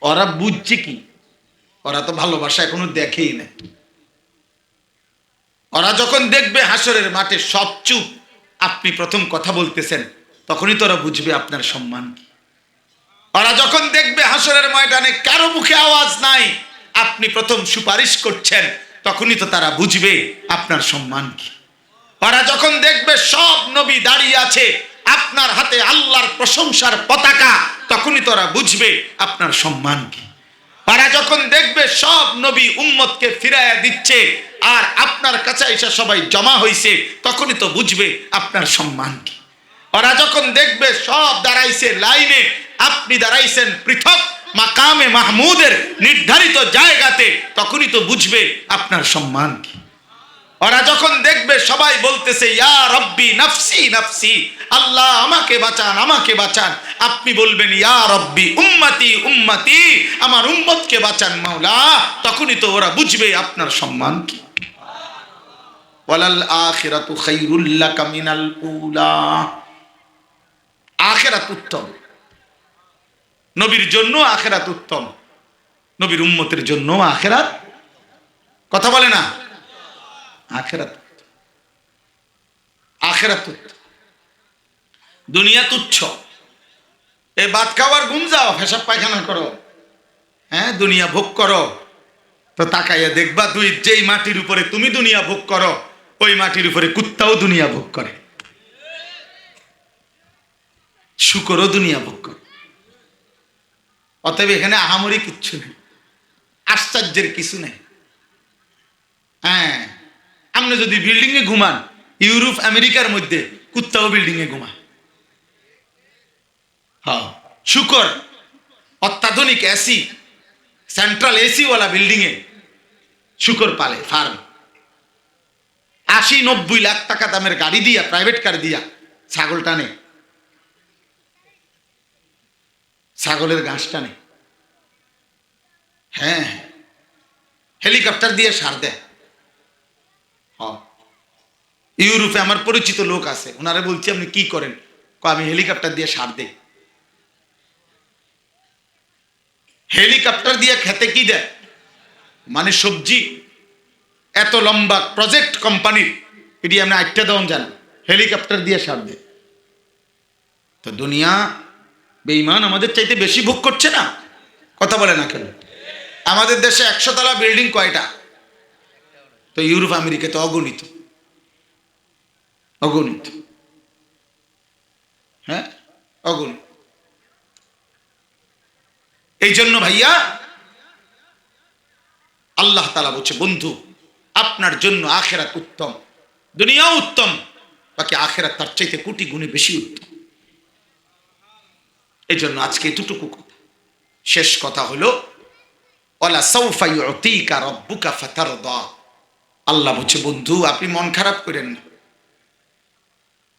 ওরা বুঝছে কি? ওরা তো ভালোবাসা এখনো দেখেই না। ওরা যখন দেখবে হাসরের মাঠে সব চুপ, আপনি প্রথম কথা বলতেছেন, তখনই তো ওরা বুঝবে আপনার সম্মান কি। ওরা যখন দেখবে হাসরের ময়দানে কারো মুখে আওয়াজ নাই, আপনি প্রথম সুপারিশ করছেন, তখনই তো তারা বুঝবে আপনার সম্মান কি। ওরা যখন দেখবে সব নবী দাঁড়িয়ে আছে, আপনার হাতে আল্লাহর প্রশংসার পতাকা, তখনই তো ওরা বুঝবে আপনার সম্মান কি। ওরা যখন দেখবে সব নবী উম্মতকে ফিরাইয়া দিচ্ছে আর আপনার কাছে এসে সবাই জমা হইছে, তখনই তো বুঝবে আপনার সম্মান কি। ওরা যখন দেখবে সব দাঁড়াইছে লাইনে, আপনি দাঁড়াইছেন পৃথক মাকামে মাহমুদের নির্ধারিত জায়গাতে, তখনই তো বুঝবে আপনার সম্মান কি। ওরা যখন দেখবে সবাই বলতেছে ইয়া রব্বি নাফসি নাফসি, আল্লাহ আমাকে বাঁচান আমাকে বাঁচান, আপনি বলবেন ইয়া রব্বি উম্মতি উম্মতি, আমার উম্মতকে বাঁচান মাওলা, তখনই তো ওরা বুঝবে আপনার সম্মান কি। ওয়ালাল আখিরাতু খায়রুল লাকা মিনাল উলা। আখিরাত উত্তম, নবীর জন্য আখিরাত উত্তম, নবীর উম্মতের জন্য আখিরাত, কথা বলে না, আখিরাত আখিরাত উত্তম। দুনিয়া তুচ্ছ, এই ভাত খাওয়ার ঘুম যাও, পেশাব পায়খানা করো, হ্যাঁ দুনিয়া ভোগ করো, তো তাকাইয়া দেখবা তুই যেই মাটির উপরে তুমি দুনিয়া ভোগ করো, ওই মাটির উপরে কুত্তাও দুনিয়া ভোগ করে, শুকরও দুনিয়া ভোগ করে। অতএব এখানে আহামরি কিচ্ছু নেই, আশ্চর্যের কিছু নেই। হ্যাঁ, আপনি যদি বিল্ডিং এ ঘুমান, ইউরোপ আমেরিকার মধ্যে কুত্তাও বিল্ডিং এ ঘুমায়। হ্যাঁ, শুকর অত্যাধুনিক এসি, সেন্ট্রাল এসি ওয়ালা বিল্ডিং এ শুকর পালে, ফার্ম। 80-90 লাখ টাকা দামের গাড়ি দিয়া, প্রাইভেট কার দিয়া ছাগল টানে, ছাগলের ঘাস টানে। হ্যাঁ, হেলিকপ্টার দিয়ে সার দেয়। ইউরোপে আমার পরিচিত লোক আছে, ওনারা বলছি আপনি কি করেন, আমি হেলিকপ্টার দিয়ে সার দেই। হেলিকপ্টার দিয়ে খেতে কি দেয়, মানে সবজি। এত লম্বা প্রজেক্ট কোম্পানির, এটি আপনি আটটা দেওয়া যান, হেলিকপ্টার দিয়ে সার দেয়। তো দুনিয়া বেঈমান আমাদের চাইতে বেশি ভোগ করছে না, কথা বলে না কেন? আমাদের দেশে 100 তলা বিল্ডিং কয়টা? তো ইউরোপ আমেরিকা তো অগণিত, অগণিত, হ্যাঁ অগণিত। এই জন্য ভাইয়া আল্লাহ তাআলা বলছে বন্ধু আপনার জন্য আখিরাত উত্তম, দুনিয়াও উত্তম, বাকি আখিরাত তার চাইতে কোটি গুণে বেশি উত্তম। এই জন্য আজকে এতটুকু কথা, শেষ কথা হলো ওয়ালা সাউফা ইউতিকা রাব্বুকা ফাতারদা। আল্লাহ বলছে বন্ধু আপনি মন খারাপ করেন না,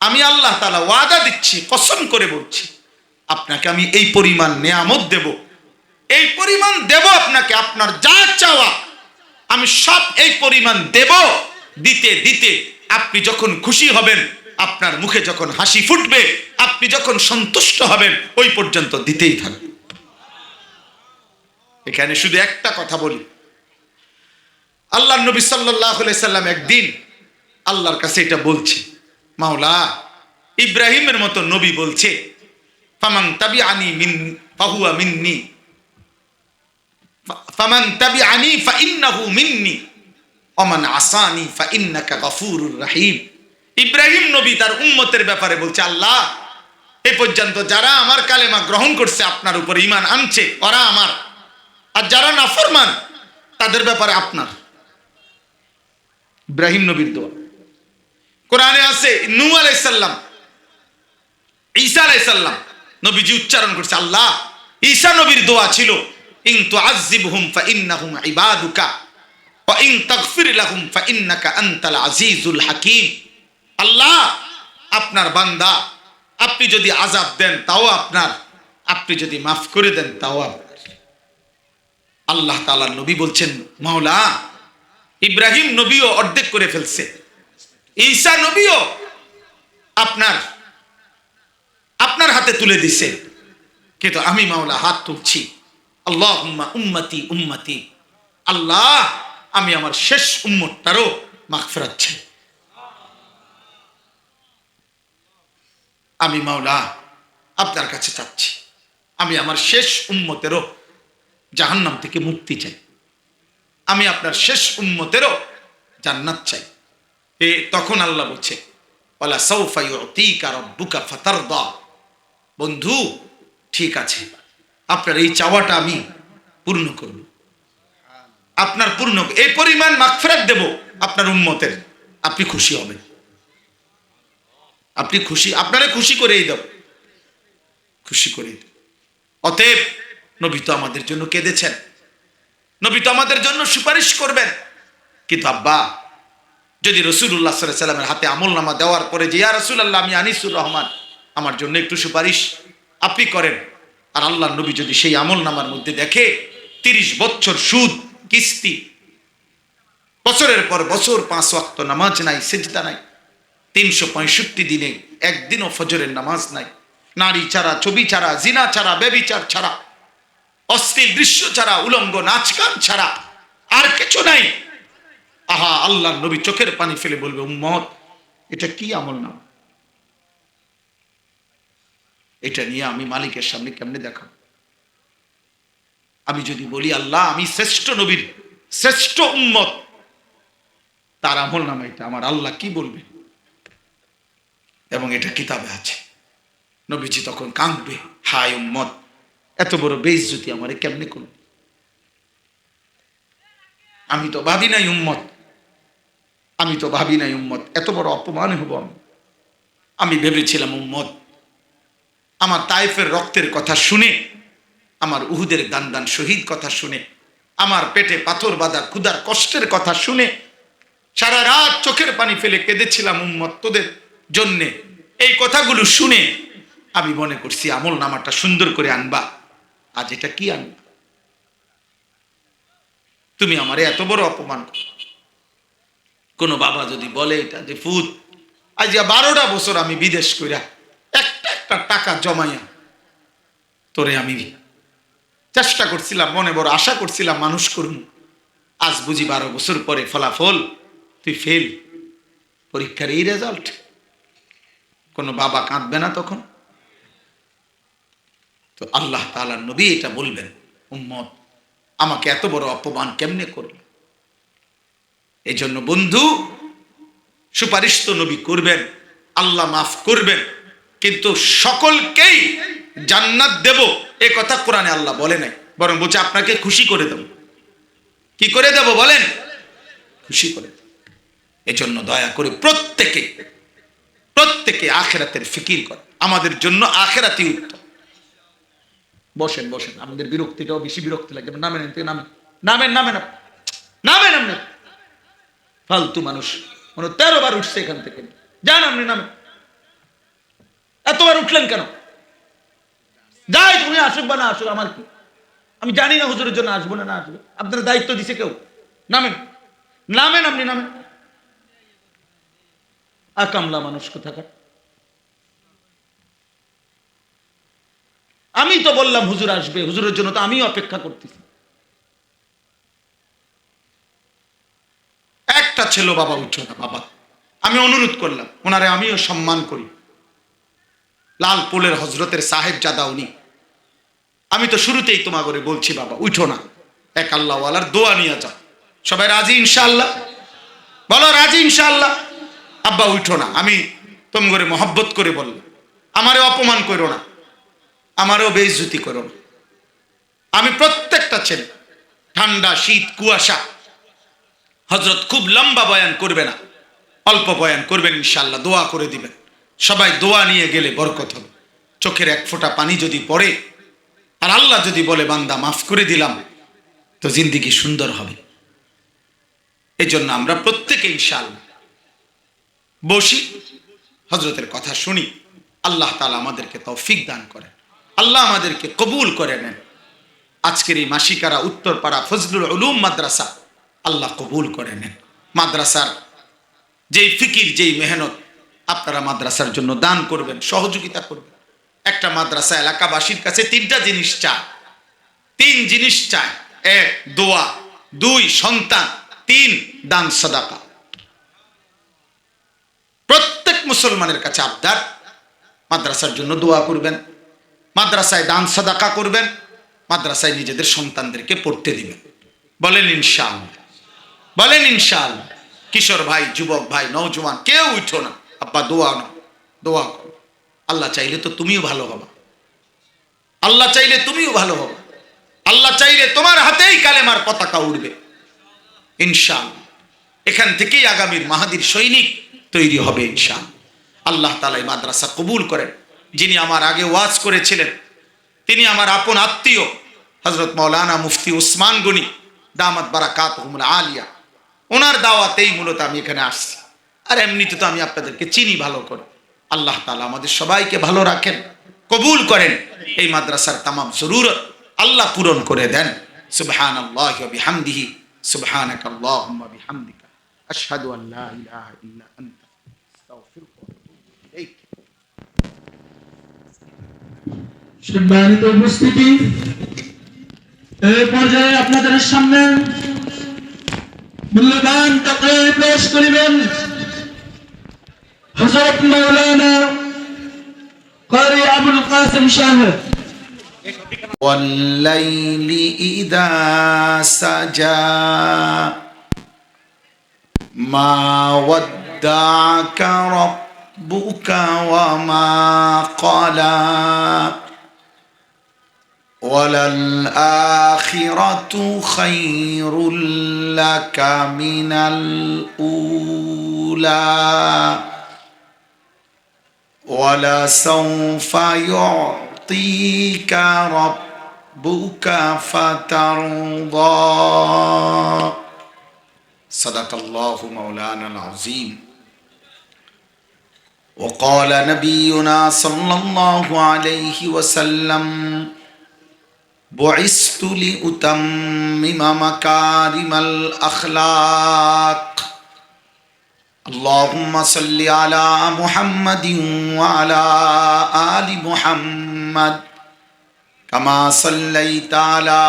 আমি আল্লাহ তাআলা ওয়াদা দিচ্ছি, কসম করে বলছি, আপনাকে আমি এই পরিমাণ নেয়ামত দেব, এই পরিমাণ দেব আপনাকে, আপনার যা চাওয়া আমি সব এই পরিমাণ দেব। দিতে দিতে আপনি যখন খুশি হবেন, আপনার মুখে যখন হাসি ফুটবে, আপনি যখন সন্তুষ্ট হবেন, ওই পর্যন্ত দিতেই থাকবে। এখানে শুধু একটা কথা বলি, আল্লাহর নবী সাল্লাল্লাহু আলাইহি সাল্লাম একদিন আল্লাহর কাছে এটা বলছে, মাওলা ইব্রাহিমের মতো নবী বলছে ফামান তাবিআনি মিন ফাহুয়া মিন্নি, ফামান তাবিআনি ফাইন্নাহু মিন্নি ওমান আসানি ফাইন্নাকা গফুরুর রহিম। ইব্রাহিম নবী তার উম্মতের ব্যাপারে বলছে, আল্লাহ এই পর্যন্ত যারা আমার কালেমা গ্রহণ করছে, আপনার উপর ঈমান আনছে, ওরা আমার, আর যারা নাফরমান তাদের ব্যাপারে আপনার। ইব্রাহিম নবীর দোয়া কোরআনে আছে, নূহ আলাইহিস সালাম, ঈসা আলাইহিস সালাম নবীজি উচ্চারণ করছে, আল্লাহ ঈসা নবীর দোয়া ছিল ইন তুআযিবহুম ফাইন্নাহুম ইবাদুকা ওয়া ইন তাগফির লাহুম ফাইন্নাকা আনতাল আজিজুল হাকীম। আল্লাহ আপনার বান্দা, আপনি যদি আযাব দেন তাও আপনার, আপনি যদি মাফ করে দেন তাও আপনার। আল্লাহ তাআলার নবী বলছেন, মাওলা ইব্রাহিম নবীও অর্ধেক করে ফেলছে, ঈসা নবীও আপনার আপনার হাতে তুলে দিছে, কিন্তু আমি মাওলা হাত তুলছি, আল্লাহুম্মা উম্মতি উম্মতি, আল্লাহ আমি আমার শেষ উম্মতটারও মাগফিরাত চাই। আমি মাওলা আপনার কাছে চাচ্ছি, আমি আমার শেষ উম্মতেরও জাহান্নাম থেকে মুক্তি চাই, আমি আপনার শেষ উম্মতেরও জান্নাত চাই। তখন আল্লাহ বলছে, ওয়ালা সাউফা ইউতিকা রাব্বুকা ফাতারদা, বন্ধু ঠিক আছে, আপনার এই চাওয়াটা আমি পূর্ণ করব, আপনার পূর্ণ এই পরিমাণ মাগফিরাত দেব আপনার উম্মতের, আপনি খুশি হবেন, আপনি খুশি, আপনারে খুশি করেই দেব, খুশি করেই দেব। অতএব নবী তো আমাদের জন্য কেঁদেছেন, নবী তো আমাদের জন্য সুপারিশ করবেন, কিন্তু আব্বা যদি রাসূলুল্লাহ সাল্লাল্লাহু আলাইহি ওয়াসাল্লামের হাতে আমলনামা দেওয়ার পরে যে ইয়া রাসূলুল্লাহ আমি আনিসুর রহমান, আমার জন্য একটু সুপারিশ আপনি করেন, আর আল্লাহর নবী যদি সেই আমলনামার মধ্যে দেখে 30 বছর সুদ কিস্তি, বছরের পর বছর 5 ওয়াক্ত নামাজ নাই, সিজদা নাই, 365 দিনে একদিনও ফজরের নামাজ নাই, নারী ছাড়া, ছবি ছাড়া, জিনা ছাড়া, ব্যভিচার ছাড়া, অশ্লীল দৃশ্য ছাড়া, উলঙ্গ নাচ গান ছাড়া আর কিছু নাই, আহা আল্লাহর নবী চোখের পানি ফেলে বলবে, উম্মত এটা কি আমলনামা, এটা নিয়ে আমি মালিকের সামনে কেমনে দেখাবো? আমি যদি বলি আল্লাহ আমি শ্রেষ্ঠ নবীর শ্রেষ্ঠ উম্মত, তার আমলনামা এটা, আমার আল্লাহ কি বলবে? এবং এটা কিতাবে আছে। নবীজি তখন কাঁদবে, হায় উম্মত, এত বড় বেইজ্জতি আমারে কেমনে করবে? আমি তো ভাবি নাই উম্মত, আমি তো ভাবি নাই উম্মত এত বড় অপমান হব। আমি ভেবেছিলাম উম্মত আমার তায়েফের রক্তের কথা শুনে, আমার উহুদের দান শহীদ কথা শুনে, আমার পেটে পাথর বাঁধা ক্ষুধার কষ্টের কথা শুনে সারা রাত চোখের পানি ফেলে কেঁদেছিলাম উম্মত তোদের জন্যে। এই কথাগুলো শুনে আমি মনে করছি আমল নামাটা সুন্দর করে আনবা, আজ এটা কি আনবা? তুমি আমারে এত বড় অপমান করো। কোন বাবা যদি বলে এটা যে ফুত আজ 12টা বছর আমি বিদেশ কইরা একটা একটা টাকা জমাইয়া তোরে আমি চেষ্টা করছিলাম, মনে বড় আশা করছিলাম মানুষ করব, আজ বুঝি 12 বছর পরে ফলাফল তুই ফেল, পরীক্ষার এই রেজাল্ট। কোন বাবা কাঁদবে না তখন? তো আল্লাহ তাআলার নবী এটা বলবেন, উম্মত আমাকে এত বড় অপমান কেমনে করল? এই জন্য বন্ধু সুপারিশ তো নবী করবেন, আল্লাহ মাফ করবেন, কিন্তু সকলকেই জান্নাত দেব এ কথা কোরআনে আল্লাহ বলে নাই, বরং বলছে আপনাকে খুশি করে দেব। কি করে দেব বলেন? খুশি করে দেব। এজন্য দয়া করে প্রত্যেকে প্রত্যেকে আখিরাতের ফিকির করে, আমাদের জন্য আখিরাতই উত্তম। বসেন বসেন, আমাদের বিরক্তিটাও বেশি বিরক্তি লাগে। নামেন নামেন নামেন নামেন নামেন, আপনি ফালতু মানুষ, 13 বার উঠছে এখান থেকে, যান আপনি নামেন। এতবার উঠলেন কেন? যাই তুমি আসুক বা না আসুক আমার কি, আমি জানি না হুজুরের জন্য আসবো না আসবো, আপনারা দায়িত্ব দিছে কেউ। নামেন নামেন, আপনি নামেন। আকামলা মানুষ কোথাকার। আমি তো বললাম হুজুর আসবে, হুজুরের জন্য তো আমি অপেক্ষা করতেছি। একটা ছিল বাবা উঠো না বাবা, আমি অনুরোধ করলাম, ওনারে আমিও সম্মান করি, লালপুলের হজরতের সাহেবজাদা উনি। আমি তো শুরুতেই তোমা করে বলছি বাবা উঠো না, এক আল্লাহওয়ালার দোয়া নিয়ে যাও। সবাই রাজি ইনশাআল্লাহ? বলো রাজি ইনশাআল্লাহ? আব্বা উঠো না, আমি তোম করে মহব্বত করে বললাম, আমারে অপমান করো না, আমারও বেইজ্জতি করো না। আমি প্রত্যেকটা ছেলে, ঠান্ডা শীত কুয়াশা, হজরত খুব লম্বা বয়ান করবে না, অল্প বয়ান করবেন ইনশাআল্লাহ, দোয়া করে দিবেন। সবাই দোয়া নিয়ে গেলে বরকত হবে। চোখের এক ফোঁটা পানি যদি পড়ে আর আল্লাহ যদি বলে বান্দা মাফ করে দিলাম, তো জিন্দেগি সুন্দর হবে। এই জন্য আমরা প্রত্যেকে ইনশাআল্লাহ বসি, হজরতের কথা শুনি, আল্লাহ তাআলা আমাদেরকে তৌফিক দান করেন, আল্লাহ আমাদেরকে কবুল করে নেন। আজকের এই মাসিকারা উত্তরপাড়া ফজলুল উলুম মাদ্রাসা আল্লাহ কবুল করে নেন। মাদ্রাসার যেই ফিকির, যেই মেহনত, আপনারা মাদ্রাসার জন্য দান করবেন, সহযোগিতা করবেন। একটা মাদ্রাসা এলাকাবাসীর কাছে তিন জিনিস চায়: 1 দোয়া, 2 সন্তান, 3 দান সাদাকা। প্রত্যেক মুসলমানের কাছে আবদার, মাদ্রাসার জন্য দোয়া করবেন, মাদ্রাসায় দান সাদাকা করবেন, মাদ্রাসায় নিজেদের সন্তানদেরকে পড়তে দিবেন। বলেন ইনশাআল্লাহ, বলেন ইনশাআল্লাহ। কিশোর ভাই, যুবক ভাই, নওজোয়ান কেউ উঠো না, আব্বা দোয়া না, দোয়া করো। আল্লাহ চাইলে তো তুমিও ভালো হবে, আল্লাহ চাইলে তুমিও ভালো হবে, আল্লাহ চাইলে তোমার হাতেই কালেমার পতাকা উড়বে ইনশাআল্লাহ। এখান থেকেই আগামীর মাহাদির সৈনিক তৈরি হবে ইনশাআল্লাহ। আল্লাহ তাআলা এই মাদ্রাসা কবুল করেন। যিনি আমার আগে ওয়াজ করেছিলেন তিনি আমার আপন আত্মীয় হযরত মাওলানা মুফতি উসমান গনি দামাত বারাকাতুহুমুল আলিয়া। ওনার দাওয়াতেই মূলত আমি এখানে আসছি। আর এমনিতে তো আমি আপনাদেরকে চিনি ভালো করে। আল্লাহ তাআলা আমাদের সবাইকে ভালো রাখেন, কবুল করেন। এই মাদ্রাসার তামাম জরুরত আল্লাহ পূরণ করে দেন। সুবহানাল্লাহি ওয়া বিহামদিহি, সুবহানাকাল্লাহুম্মা বিহামদিকা, আশহাদু আন লা ইলাহা ইল্লা আনতা, আস্তাগফিরুকা ওয়া আতুবু ইলাইক। সম্মানিত উপস্থিতি, এই পর্যায়ে আপনাদের সামনে মূল্যবান তাকরীর পেশ করিবেন হযরত মাওলানা কারি আবুল কাসিম সাহেব। والليل إذا سجى ما ودعك ربك وما قلى وللآخرة خير لك من الأولى ولسوف يعطيك ربك فترضى صدق الله مولانا العظيم. وقال نبينا صلى الله عليه وسلم: بعثت لأتمم مكارم الأخلاق. اللهم صل على محمد وعلى آل محمد كما صليت على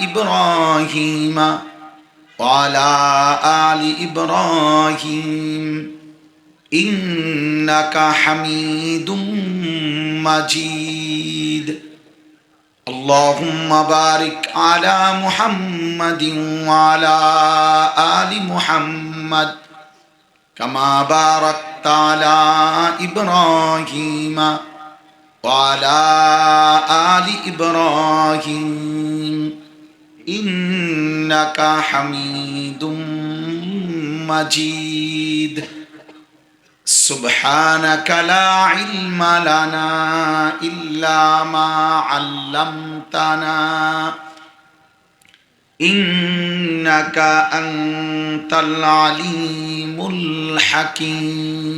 إبراهيم وعلى آل إبراهيم إنك حميد مجيد. اللهم بارك على محمد وعلى آل محمد كما باركت على إبراهيم وعلى آل إبراهيم إنك حميد مجيد. سبحانك لا علم لنا إلا ما علمتنا إنك أنت العليم الحكيم.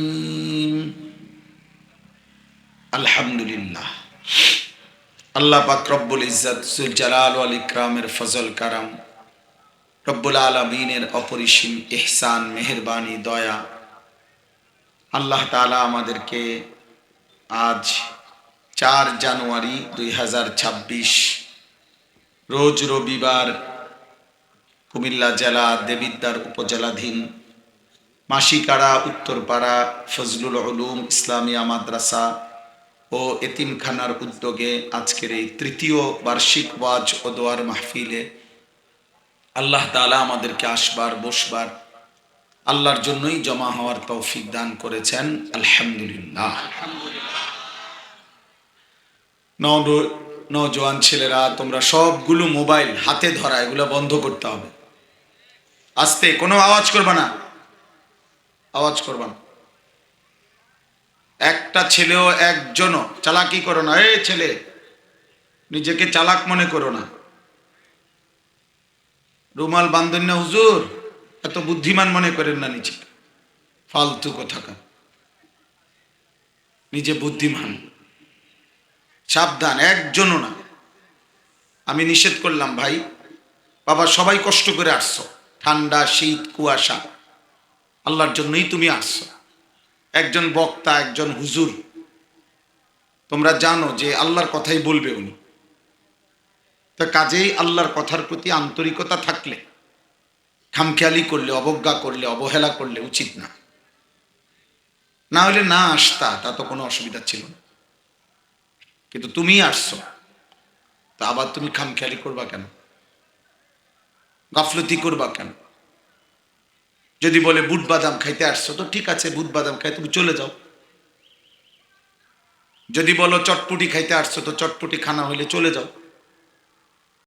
الحمد لله. আল্লাহ পাক রব্বুল ইজ্জত যুল জালাল ওয়াল ইকরামের ফজল কারাম, রব্বুল আলামিনের অপরিসীম ইহসান, মেহেরবানি, দয়া, আল্লাহ তাআলা আমাদেরকে আজ 4 জানুয়ারি 2026 রোজ রবিবার কুমিল্লা জেলা দেবিদ্বার উপজেলাধীন মাসিকাড়া উত্তরপাড়া ফজলুল উলুম ইসলামিয়া মাদ্রাসা ও এতিমখানার উদ্যোগে আজকের এই 3য় বার্ষিক ওয়াজ ও দোয়ার মাহফিলে আল্লাহ তাআলা আমাদেরকে আসবার বসবার আল্লাহর জন্যই জমা হওয়ার তৌফিক দান করেছেন। আলহামদুলিল্লাহ। নওজোয়ান ছেলেরা, তোমরা সবগুলো মোবাইল হাতে ধরা, এগুলো বন্ধ করতে হবে। আস্তে, কোনো আওয়াজ করবা না, আওয়াজ করবা না। একটা ছেলেও একজনও চালাকি করো না। এই ছেলে, নিজেকে চালাক মনে করো না। রুমাল বান্ধন না হুজুর, এত বুদ্ধিমান মনে করেন না নিজেকে, ফালতু কোথাকার। নিজে বুদ্ধিমান। সাবধান, একজনও না। আমি নিষেধ করলাম, ভাই বাবা সবাই কষ্ট করে আসছো, ঠান্ডা শীত কুয়াশা, আল্লাহর জন্যই তুমি আসছো। একজন বক্তা, একজন হুজুর, তোমরা জানো যে আল্লাহর কথাই বলবে উনি। তো কাজেই আল্লাহর কথার প্রতি আন্তরিকতা থাকলে, খামখেয়ালি করলে, অবজ্ঞা করলে, অবহেলা করলে উচিত না। না হলে না আসতা, তা তো কোনো অসুবিধা ছিল না। কিন্তু তুমি আসছো, তা আবার তুমি খামখেয়ালি করবা কেন? গাফলতি করবা কেন? যদি বলে বুট বাদাম খাইতে আসছো, তো ঠিক আছে, বুট বাদাম খাই, তুমি চলে যাও। যদি বলো চটপুটি খাইতে আসছো, তো চটপুটি খানা হইলে চলে যাও।